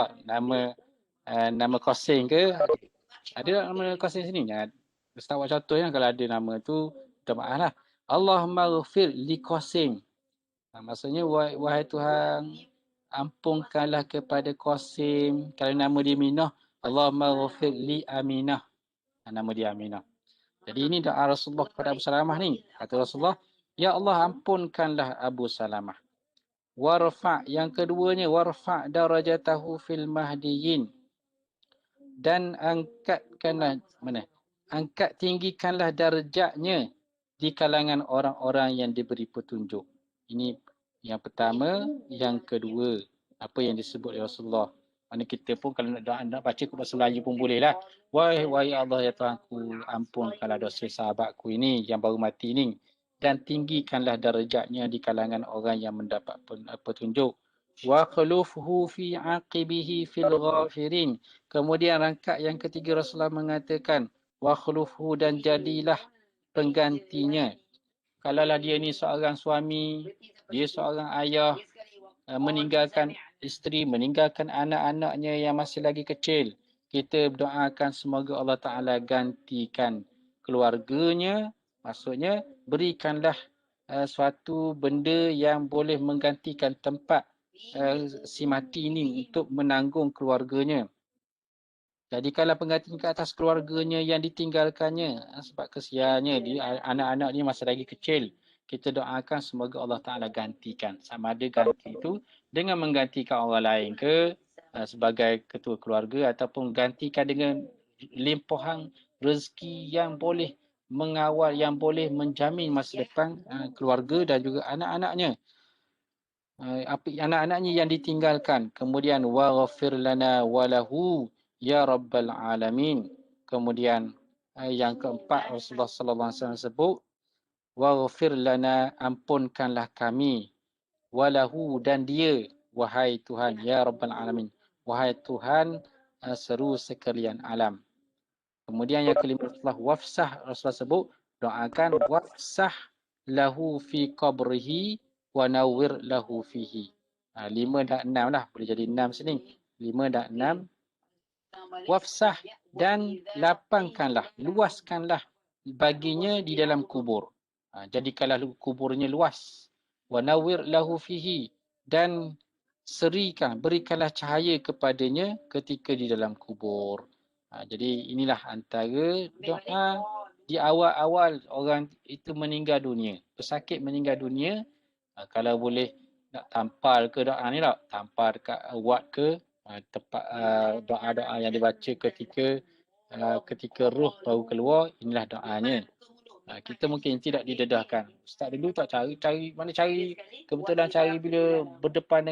Speaker 1: nama Kosin ke. Ada nama Kosin sini? Ustaz buat contoh yang kalau ada nama tu, minta maaf lah. Allahumma ghafir li Kosin. Maksudnya, wahai Tuhan, ampunkanlah kepada Qasim. Kalau nama dia Minah, Allahumma ghafir li Aminah. Nama dia Aminah. Jadi ini doa Rasulullah kepada Abu Salamah ni. Kata Rasulullah, ya Allah ampunkanlah Abu Salamah. Warfa' yang keduanya, warfa' darajatahu fil mahdiyin. Dan angkatkanlah, angkat tinggikanlah darjatnya di kalangan orang-orang yang diberi petunjuk. Ini yang pertama, yang kedua, apa yang disebut oleh Rasulullah. Mana kita pun kalau nak doa, nak baca bahasa Melayu pun boleh lah. Wahai Allah ya Tuhanku, ampunkanlah dosa sahabatku ini yang baru mati ni. Dan tinggikanlah darjatnya di kalangan orang yang mendapat petunjuk. Wa khulufhu fi aqibihi fil ghafirin. Kemudian rangkap yang ketiga Rasulullah mengatakan, wa khulufhu dan jadilah penggantinya. Kalaulah dia ni seorang suami, dia seorang ayah, meninggalkan isteri, meninggalkan anak-anaknya yang masih lagi kecil, kita doakan semoga Allah Ta'ala gantikan keluarganya, maksudnya berikanlah suatu benda yang boleh menggantikan tempat si mati ini untuk menanggung keluarganya. Jadi kalau pengganti ke atas keluarganya yang ditinggalkannya, sebab kesiannya dia anak-anak ni masih lagi kecil, kita doakan semoga Allah Ta'ala gantikan. Sama ada ganti itu dengan menggantikan orang lain ke sebagai ketua keluarga ataupun gantikan dengan limpahan rezeki yang boleh mengawal, yang boleh menjamin masa depan keluarga dan juga anak-anaknya. Anak-anaknya yang ditinggalkan. Kemudian waghfir lana walahu ya rabbal alamin. Kemudian yang keempat Rasulullah sallallahu alaihi wasallam sebut waghfir lana, ampunkanlah kami, walahu dan dia, wahai Tuhan ya rabbal alamin, wahai Tuhan seru sekalian alam. Kemudian yang kelima Rasulullah wafsah, Rasulullah sebut doakan wafsah lahu fi qabrihi wa nawwir lahu fihi. 5 dan 6 lah, boleh jadi 6 sini. 5 dan 6. Wafsah dan lapangkanlah, luaskanlah baginya di dalam kubur. Jadikanlah kuburnya luas. Wa nawwir lahu fihi, dan serikan, berikanlah cahaya kepadanya ketika di dalam kubur. Jadi inilah antara doa di awal-awal orang itu meninggal dunia, pesakit meninggal dunia. Kalau boleh nak tampal ke doa ni tak? Tampal dekat wad ke, tempat doa-doa yang dibaca ketika roh baru keluar, inilah doanya. Kita mungkin tidak didedahkan. Ustaz dulu tak cari mana cari, kebetulan cari bila berdepan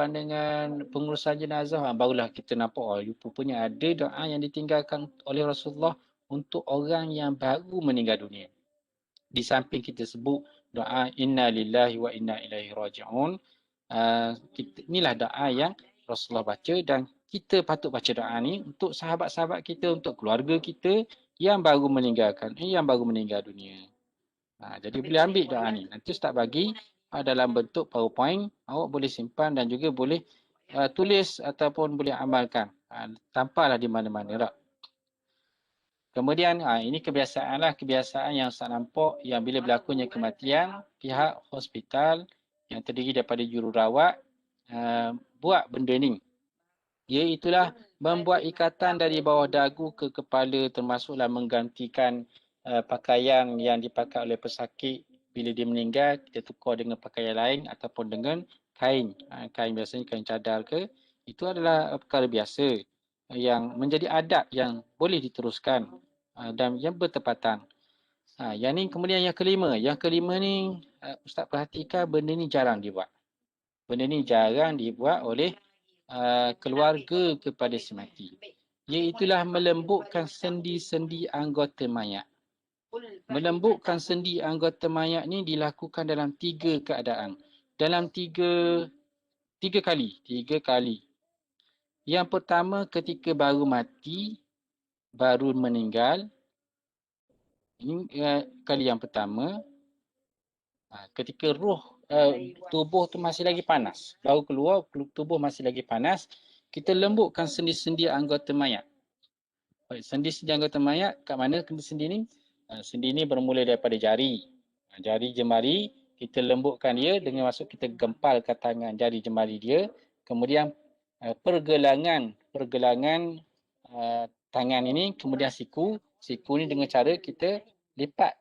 Speaker 1: dengan pengurusan jenazah, barulah kita nampak rupanya ada doa yang ditinggalkan oleh Rasulullah untuk orang yang baru meninggal dunia. Di samping kita sebut doa inna lillahi wa inna ilaihi raji'un, inilah doa yang Rasulullah baca dan kita patut baca doa ni untuk sahabat-sahabat kita, untuk keluarga kita yang baru meninggal dunia. Jadi boleh ambil doa ni. Nanti Ustaz bagi dalam bentuk PowerPoint, awak boleh simpan dan juga boleh tulis ataupun boleh amalkan. Tampaklah di mana-mana tak. Kemudian ini kebiasaan yang saya nampak yang bila berlakunya kematian, pihak hospital yang terdiri daripada jururawat buat benda ni. Iaitulah membuat ikatan dari bawah dagu ke kepala, termasuklah menggantikan pakaian yang dipakai oleh pesakit bila dia meninggal, kita tukar dengan pakaian lain ataupun dengan kain. Kain biasanya kain cadar ke. Itu adalah perkara biasa yang menjadi adat yang boleh diteruskan dan yang bertepatan. Yang ni kemudian yang kelima. Yang kelima ni Ustaz perhatikan benda ni jarang dibuat. Benda ni jarang dibuat oleh keluarga kepada si mati. Iaitulah melembutkan sendi-sendi anggota mayat. Melembutkan sendi anggota mayat ni dilakukan dalam 3 keadaan. Dalam tiga kali. Yang pertama ketika baru mati, baru meninggal. Ini kali yang pertama. Ketika tubuh tu masih lagi panas, baru keluar, tubuh masih lagi panas, kita lembutkan sendi-sendi anggota mayat. Sendi-sendi anggota mayat, kat mana sendi ni? Sendi ni bermula daripada jari. Jari jemari, kita lembutkan dia dengan maksud kita gempalkan tangan jari jemari dia. Kemudian pergelangan tangan ini, kemudian siku Siku ni dengan cara kita lipat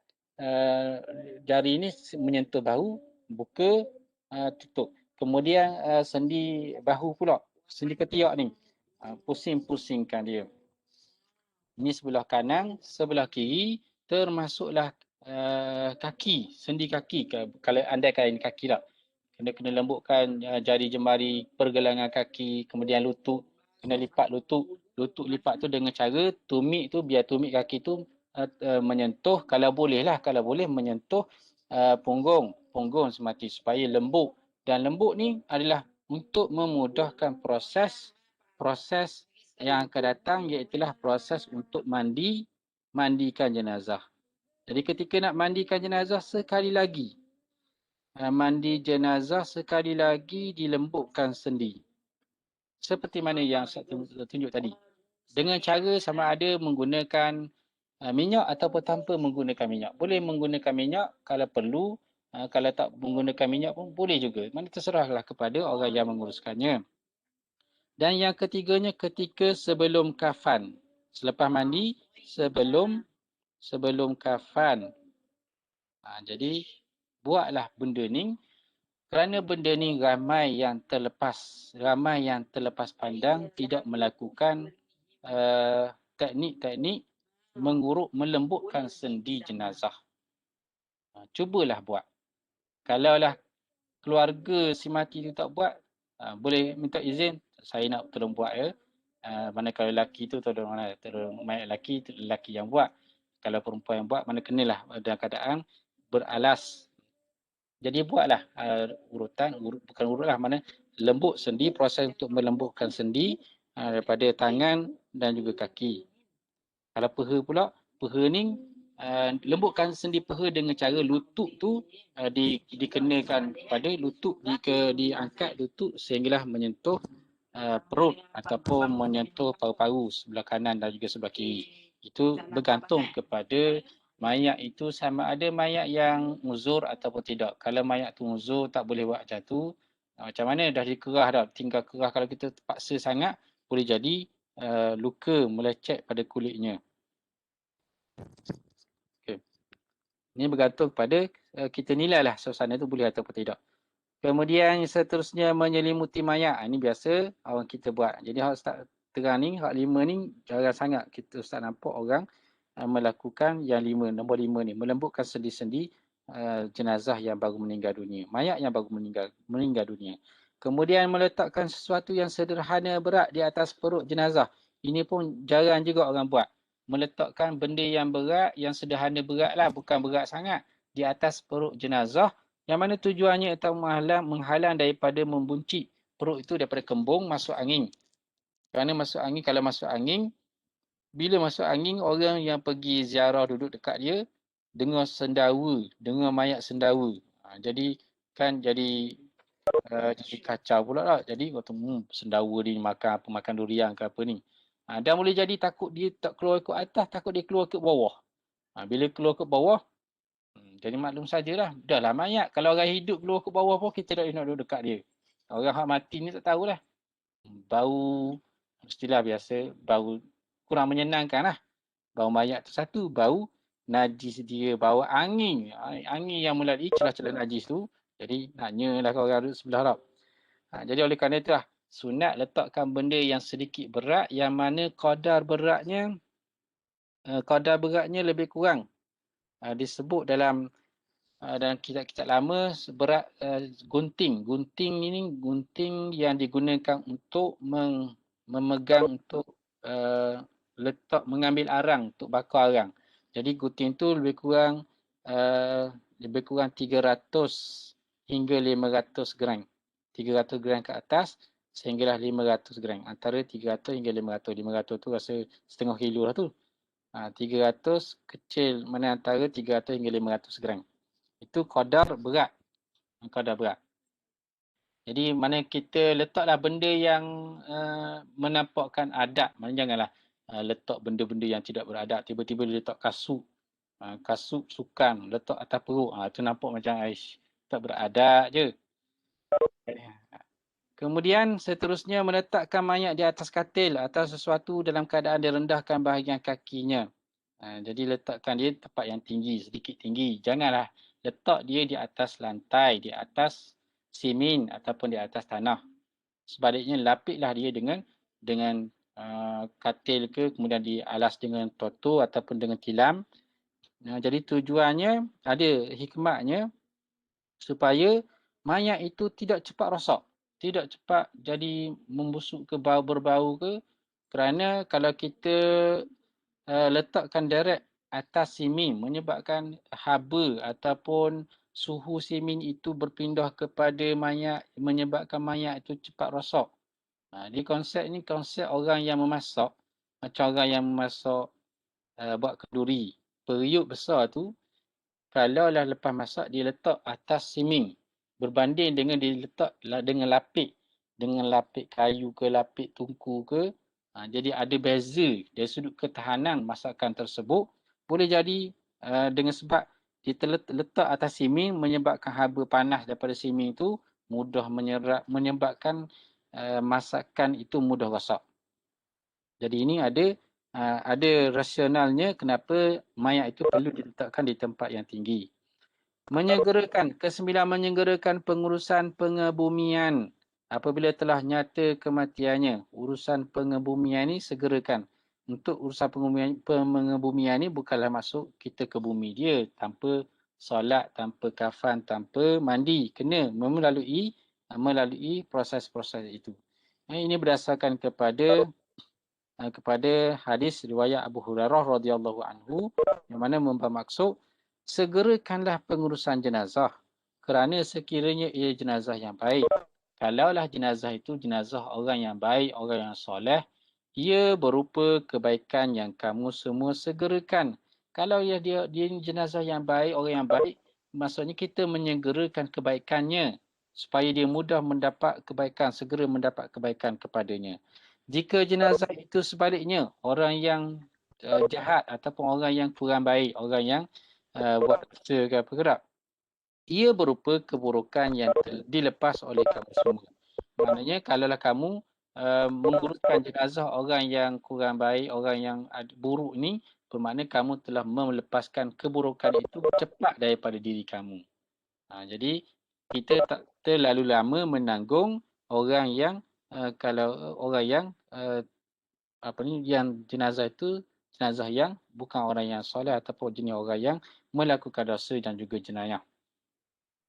Speaker 1: jari ni menyentuh bahu, buka, tutup. Kemudian sendi bahu pula, sendi ketiak ni. Pusing-pusingkan dia. Ini sebelah kanan, sebelah kiri, termasuklah kaki, sendi kaki. Kalau andaikan ini kaki lah. Kena lembutkan jari jemari, pergelangan kaki, kemudian lutut. Kena lipat lutut. Lutut lipat tu dengan cara tumit tu, biar tumit kaki tu menyentuh, kalau boleh lah, kalau boleh menyentuh punggung semati supaya lembut. Dan lembut ni adalah untuk memudahkan proses yang akan datang, iaitulah proses untuk mandikan jenazah. Jadi ketika nak mandikan jenazah sekali lagi, mandi jenazah sekali lagi dilembutkan sendi. Seperti mana yang saya tunjuk tadi. Dengan cara sama ada menggunakan minyak ataupun tanpa menggunakan minyak. Boleh menggunakan minyak kalau perlu. Kalau tak menggunakan minyak pun boleh juga. Mana terserahlah kepada orang yang menguruskannya. Dan yang ketiganya ketika sebelum kafan. Selepas mandi, sebelum kafan. Jadi buatlah benda ni. Kerana benda ni ramai yang terlepas pandang tidak melakukan teknik-teknik melembutkan sendi jenazah. Cubalah buat. Kalaulah keluarga si mati tu tak buat, boleh minta izin, saya nak tolong buat ya. Manakala lelaki tu tolong mayat lelaki yang buat. Kalau perempuan yang buat, mana kenalah dalam keadaan beralas. Jadi buatlah bukan urut lah, mana lembut sendi, proses untuk melembutkan sendi daripada tangan dan juga kaki. Kalau peha pula, peha ni lembutkan sendi peha dengan cara lutut tu dikenakan pada lutut, diangkat lutut sehinggalah menyentuh perut ataupun menyentuh paru-paru sebelah kanan dan juga sebelah kiri. Itu bergantung kepada mayat itu sama ada mayat yang uzur ataupun tidak. Kalau mayat tu uzur tak boleh buat macam tu. Macam mana dah dikerah dah, tinggal kerah, kalau kita terpaksa sangat boleh jadi luka melecet pada kulitnya. Okay. Ini bergantung kepada kita nilailah suasana tu boleh ataupun tidak. Kemudian seterusnya menyelimuti mayat. Ini biasa orang kita buat. Jadi hak Ustaz terang ni, hak 5 ni jarang sangat kita Ustaz nampak orang melakukan yang 5, nombor 5 ni, melembutkan sendi-sendi jenazah yang baru meninggal dunia, mayat yang baru meninggal dunia. Kemudian meletakkan sesuatu yang sederhana berat di atas perut jenazah. Ini pun jarang juga orang buat. Meletakkan benda yang berat, yang sederhana berat lah, bukan berat sangat, di atas perut jenazah, yang mana tujuannya untuk menghalang daripada membuncit perut itu daripada kembung masuk angin. Kerana masuk angin, kalau masuk angin, bila masuk angin, orang yang pergi ziarah duduk dekat dia, dengar sendawa, dengar mayat sendawa. Jadi kacau pula lah. Jadi waktu sendawa dia makan apa, makan durian ke apa ni. Dan boleh jadi takut dia tak keluar ke atas, takut dia keluar ke bawah. Bila keluar ke bawah, jadi maklum sajalah. Dahlah mayat. Kalau orang hidup keluar ke bawah pun kita tak nak duduk dekat dia. Orang hak mati ni tak tahulah. Bau, mestilah biasa, bau kurang menyenangkan lah. Bau mayat tu satu, bau najis dia, bau angin. Angin yang melalui celah-celah najis tu. Jadi naknya lah kalau orang duduk sebelah tau. Jadi oleh kerana itu lah, sunat letakkan benda yang sedikit berat, yang mana kadar beratnya lebih kurang. Disebut dalam kitab-kitab lama berat gunting. Gunting ini gunting yang digunakan untuk memegang, untuk letak, mengambil arang, untuk bakar arang. Jadi gunting tu lebih kurang 300 hingga 500 gram. 300 gram ke atas sehinggalah 500 gram. Antara 300 hingga 500. 500 tu rasa setengah kilo lah tu. 300 kecil, mana antara 300 hingga 500 gram. Itu kadar berat. Jadi mana kita letaklah benda yang menampakkan adab. Mana janganlah letak benda-benda yang tidak beradab. Tiba-tiba letak kasut. Kasut sukan letak atas perut. Itu nampak macam tak beradab je. Kemudian seterusnya meletakkan mayat di atas katil atau sesuatu dalam keadaan direndahkan bahagian kakinya. Jadi letakkan dia tempat yang tinggi, sedikit tinggi. Janganlah letak dia di atas lantai, di atas simen ataupun di atas tanah. Sebaliknya lapiklah dia dengan katil ke, kemudian dialas dengan totu ataupun dengan tilam. Jadi tujuannya, ada hikmatnya supaya mayat itu tidak cepat rosak, tidak cepat jadi membusuk ke, berbau ke. Kerana kalau kita letakkan direct atas simen menyebabkan haba ataupun suhu simen itu berpindah kepada mayat, menyebabkan mayat itu cepat rosak. Di konsep ni konsep orang yang memasak, macam orang yang memasak buat kenduri. Periuk besar tu, kalau lah lepas masak dia letak atas simen berbanding dengan dia letak dengan lapik kayu ke lapik tungku ke, jadi ada beza dari sudut ketahanan masakan tersebut. Boleh jadi dengan sebab kita letak atas simen menyebabkan haba panas daripada simen itu mudah menyerap, menyebabkan masakan itu mudah rosak. Jadi ini ada rasionalnya kenapa mayat itu perlu diletakkan di tempat yang tinggi. Kesembilan, menyegerakan pengurusan pengebumian. Apabila telah nyata kematiannya, urusan pengebumian ini segerakan. Untuk urusan pengebumian ini bukanlah masuk kita ke bumi dia tanpa solat, tanpa kafan, tanpa mandi. Kena melalui proses-proses itu. Ini berdasarkan kepada hadis riwayat Abu Hurairah radhiyallahu anhu yang mana bermaksud segerakanlah pengurusan jenazah kerana sekiranya ia jenazah yang baik. Kalaulah jenazah itu jenazah orang yang baik, orang yang soleh, ia berupa kebaikan yang kamu semua segerakan. Kalau dia jenazah yang baik, orang yang baik, maksudnya kita menyegerakan kebaikannya supaya dia mudah mendapat kebaikan, segera mendapat kebaikan kepadanya. Jika jenazah itu sebaliknya, orang yang jahat ataupun orang yang kurang baik, orang yang buat dosa ke apa kerap, ia berupa keburukan yang dilepas oleh kamu semua. Maknanya kalaulah kamu menguruskan jenazah orang yang kurang baik, orang yang buruk ni, bermakna kamu telah melepaskan keburukan itu cepat daripada diri kamu. Jadi kita tak terlalu lama menanggung orang yang kalau orang yang yang jenazah itu jenazah yang bukan orang yang soleh ataupun jenis orang yang melakukan dosa dan juga jenayah.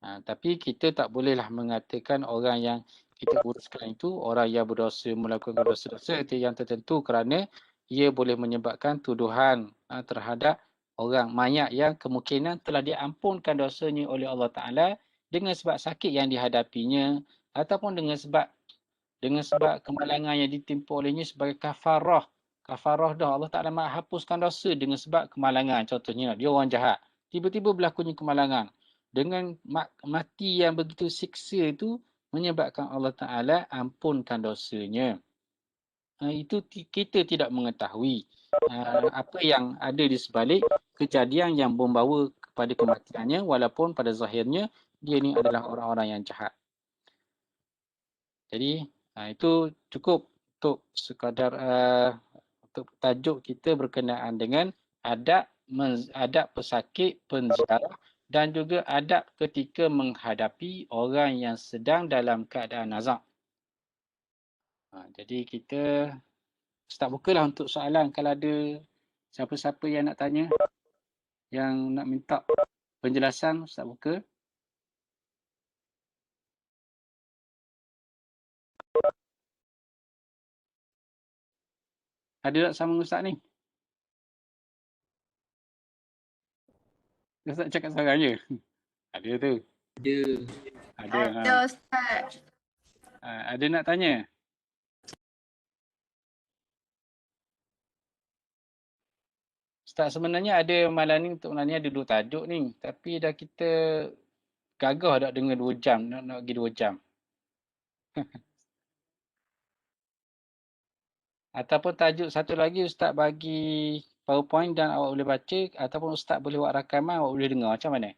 Speaker 1: Tapi kita tak bolehlah mengatakan orang yang kita uruskan itu orang yang berdosa, melakukan dosa-dosa yang tertentu kerana ia boleh menyebabkan tuduhan terhadap orang mayat yang kemungkinan telah diampunkan dosanya oleh Allah Ta'ala dengan sebab sakit yang dihadapinya ataupun dengan sebab kemalangan yang ditimpa olehnya sebagai kafarah. Kafarah dah Allah Ta'ala hapuskan dosa dengan sebab kemalangan. Contohnya dia orang jahat. Tiba-tiba berlakunya kemalangan. Dengan mati yang begitu siksa itu menyebabkan Allah Ta'ala ampunkan dosanya. Itu kita tidak mengetahui apa yang ada di sebalik kejadian yang membawa kepada kematiannya walaupun pada zahirnya dia ni adalah orang-orang yang jahat. Jadi itu cukup untuk sekadar untuk tajuk kita berkenaan dengan adab pesakit penziarah dan juga adab ketika menghadapi orang yang sedang dalam keadaan nazak. Jadi kita start bukalah untuk soalan kalau ada siapa-siapa yang nak tanya, yang nak minta penjelasan, start buka. Ada tak sama Ustaz ni? Ustaz cakap sekarang je. Ada tu. Ada.
Speaker 2: Ada Ustaz.
Speaker 1: Ada nak tanya? Ustaz sebenarnya ada malam ni untuk malam ni ada 2 tajuk ni. Tapi dah kita gagah dah dengan 2 jam. Nak pergi 2 jam. Ataupun tajuk satu lagi Ustaz bagi PowerPoint dan awak boleh baca. Ataupun Ustaz boleh buat rakaman, awak boleh dengar. Macam mana?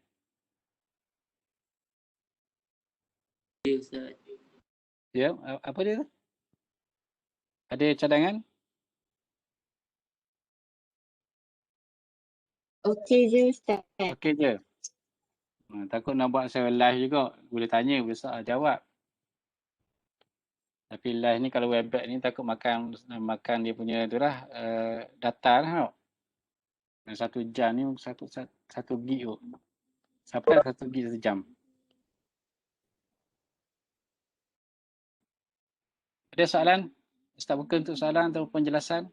Speaker 3: Ya Ustaz.
Speaker 1: Ya, apa dia tu? Ada cadangan?
Speaker 2: Okey je Ustaz.
Speaker 1: Okey je? Takut nak buat saya live juga. Boleh tanya, besok jawab. Tapi live ni kalau webex ni takut makan dia punya tu lah, data lah tau. 1 jam ni satu gig tu. Sampai 1 gig sejam. Ada soalan? Ustaz buka untuk soalan atau penjelasan?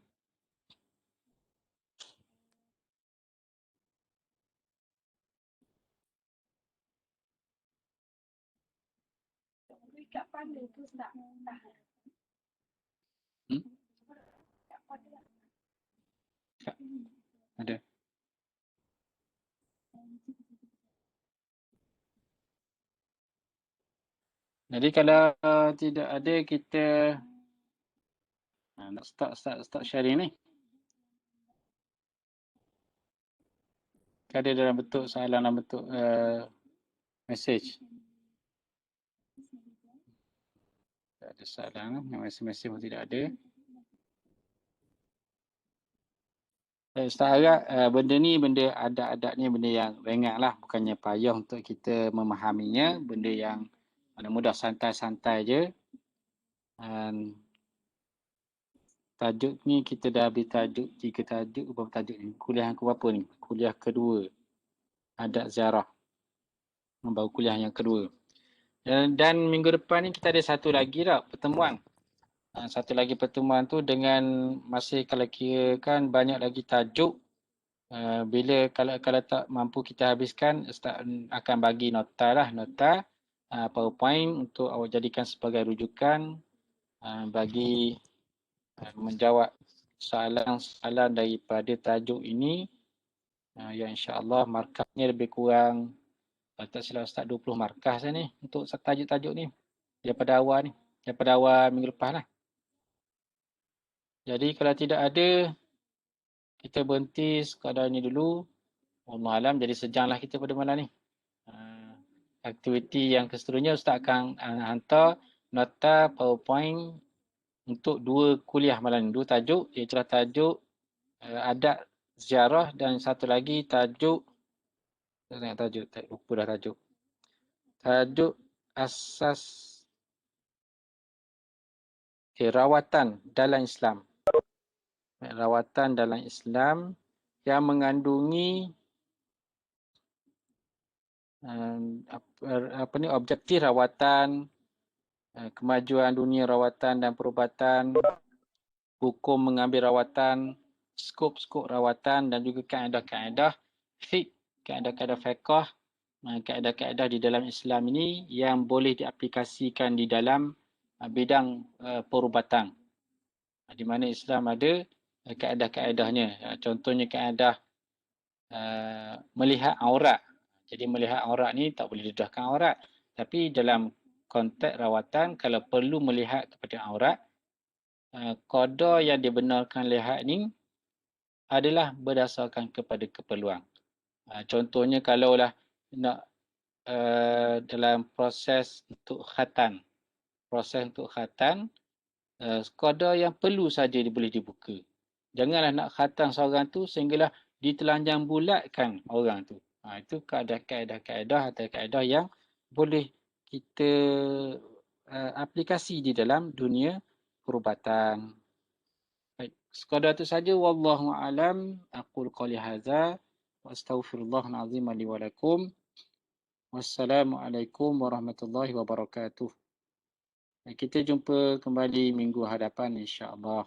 Speaker 1: Hmm? Tak. Ada. Jadi kalau tidak ada, kita nak start sharing ni. Ada dalam bentuk soalan, dalam bentuk message. Tak ada soalan, mesej pun tidak ada. Ustaz harap benda ni, benda adat-adat ni benda yang ringan lah. Bukannya payah untuk kita memahaminya. Benda yang mudah santai-santai je. Dan tajuk ni kita dah habis tajuk 3 tajuk. Berapa tajuk ni? Kuliah yang keberapa ni? Kuliah kedua. Adat ziarah. Baru kuliah yang kedua. Dan minggu depan ni kita ada satu lagi tak pertemuan. Satu lagi pertemuan tu dengan masih kalau kira kan banyak lagi tajuk. Bila kalau tak mampu kita habiskan, Ustaz akan bagi nota lah. Nota PowerPoint untuk awak jadikan sebagai rujukan bagi menjawab soalan-soalan daripada tajuk ini. Yang insya-Allah markahnya lebih kurang, tak silap Ustaz 20 markah saya ni untuk tajuk-tajuk ni daripada awal ni, daripada awal minggu lepas lah. Jadi kalau tidak ada, kita berhenti sekadar ni dulu. Wallahualam, jadi sejam lah kita pada malam ni. Aktiviti yang keseterusnya Ustaz akan hantar nota PowerPoint untuk 2 kuliah malam ni, 2 tajuk, iaitu tajuk adat ziarah dan satu lagi tajuk, saya tengok tajuk, lupa dah tajuk. Tajuk asas rawatan dalam Islam. Rawatan dalam Islam yang mengandungi objektif rawatan, kemajuan dunia rawatan dan perubatan, hukum mengambil rawatan, skop-skop rawatan dan juga kaedah-kaedah fiqh, kaedah-kaedah fiqh, kaedah-kaedah di dalam Islam ini yang boleh diaplikasikan di dalam bidang perubatan. Di mana Islam ada kaedah-kaedahnya. Contohnya kaedah melihat aurat. Jadi melihat aurat ni tak boleh dedahkan aurat. Tapi dalam konteks rawatan, kalau perlu melihat kepada aurat, qada yang dibenarkan lihat ni adalah berdasarkan kepada keperluan. Contohnya kalaulah nak dalam proses untuk khatan. Proses untuk khatan, qada yang perlu saja boleh dibuka. Janganlah nak khatan seorang tu sehinggalah ditelanjang bulatkan orang tu. Itu kaedah-kaedah atau kaedah yang boleh kita aplikasi di dalam dunia perubatan. Baik, sekadar itu saja. Wallahu a'lam. Aqul qali hadza wa astaghfirullahal azim li wa lakum. Wassalamualaikum warahmatullahi wabarakatuh. Kita jumpa kembali minggu hadapan insya-Allah.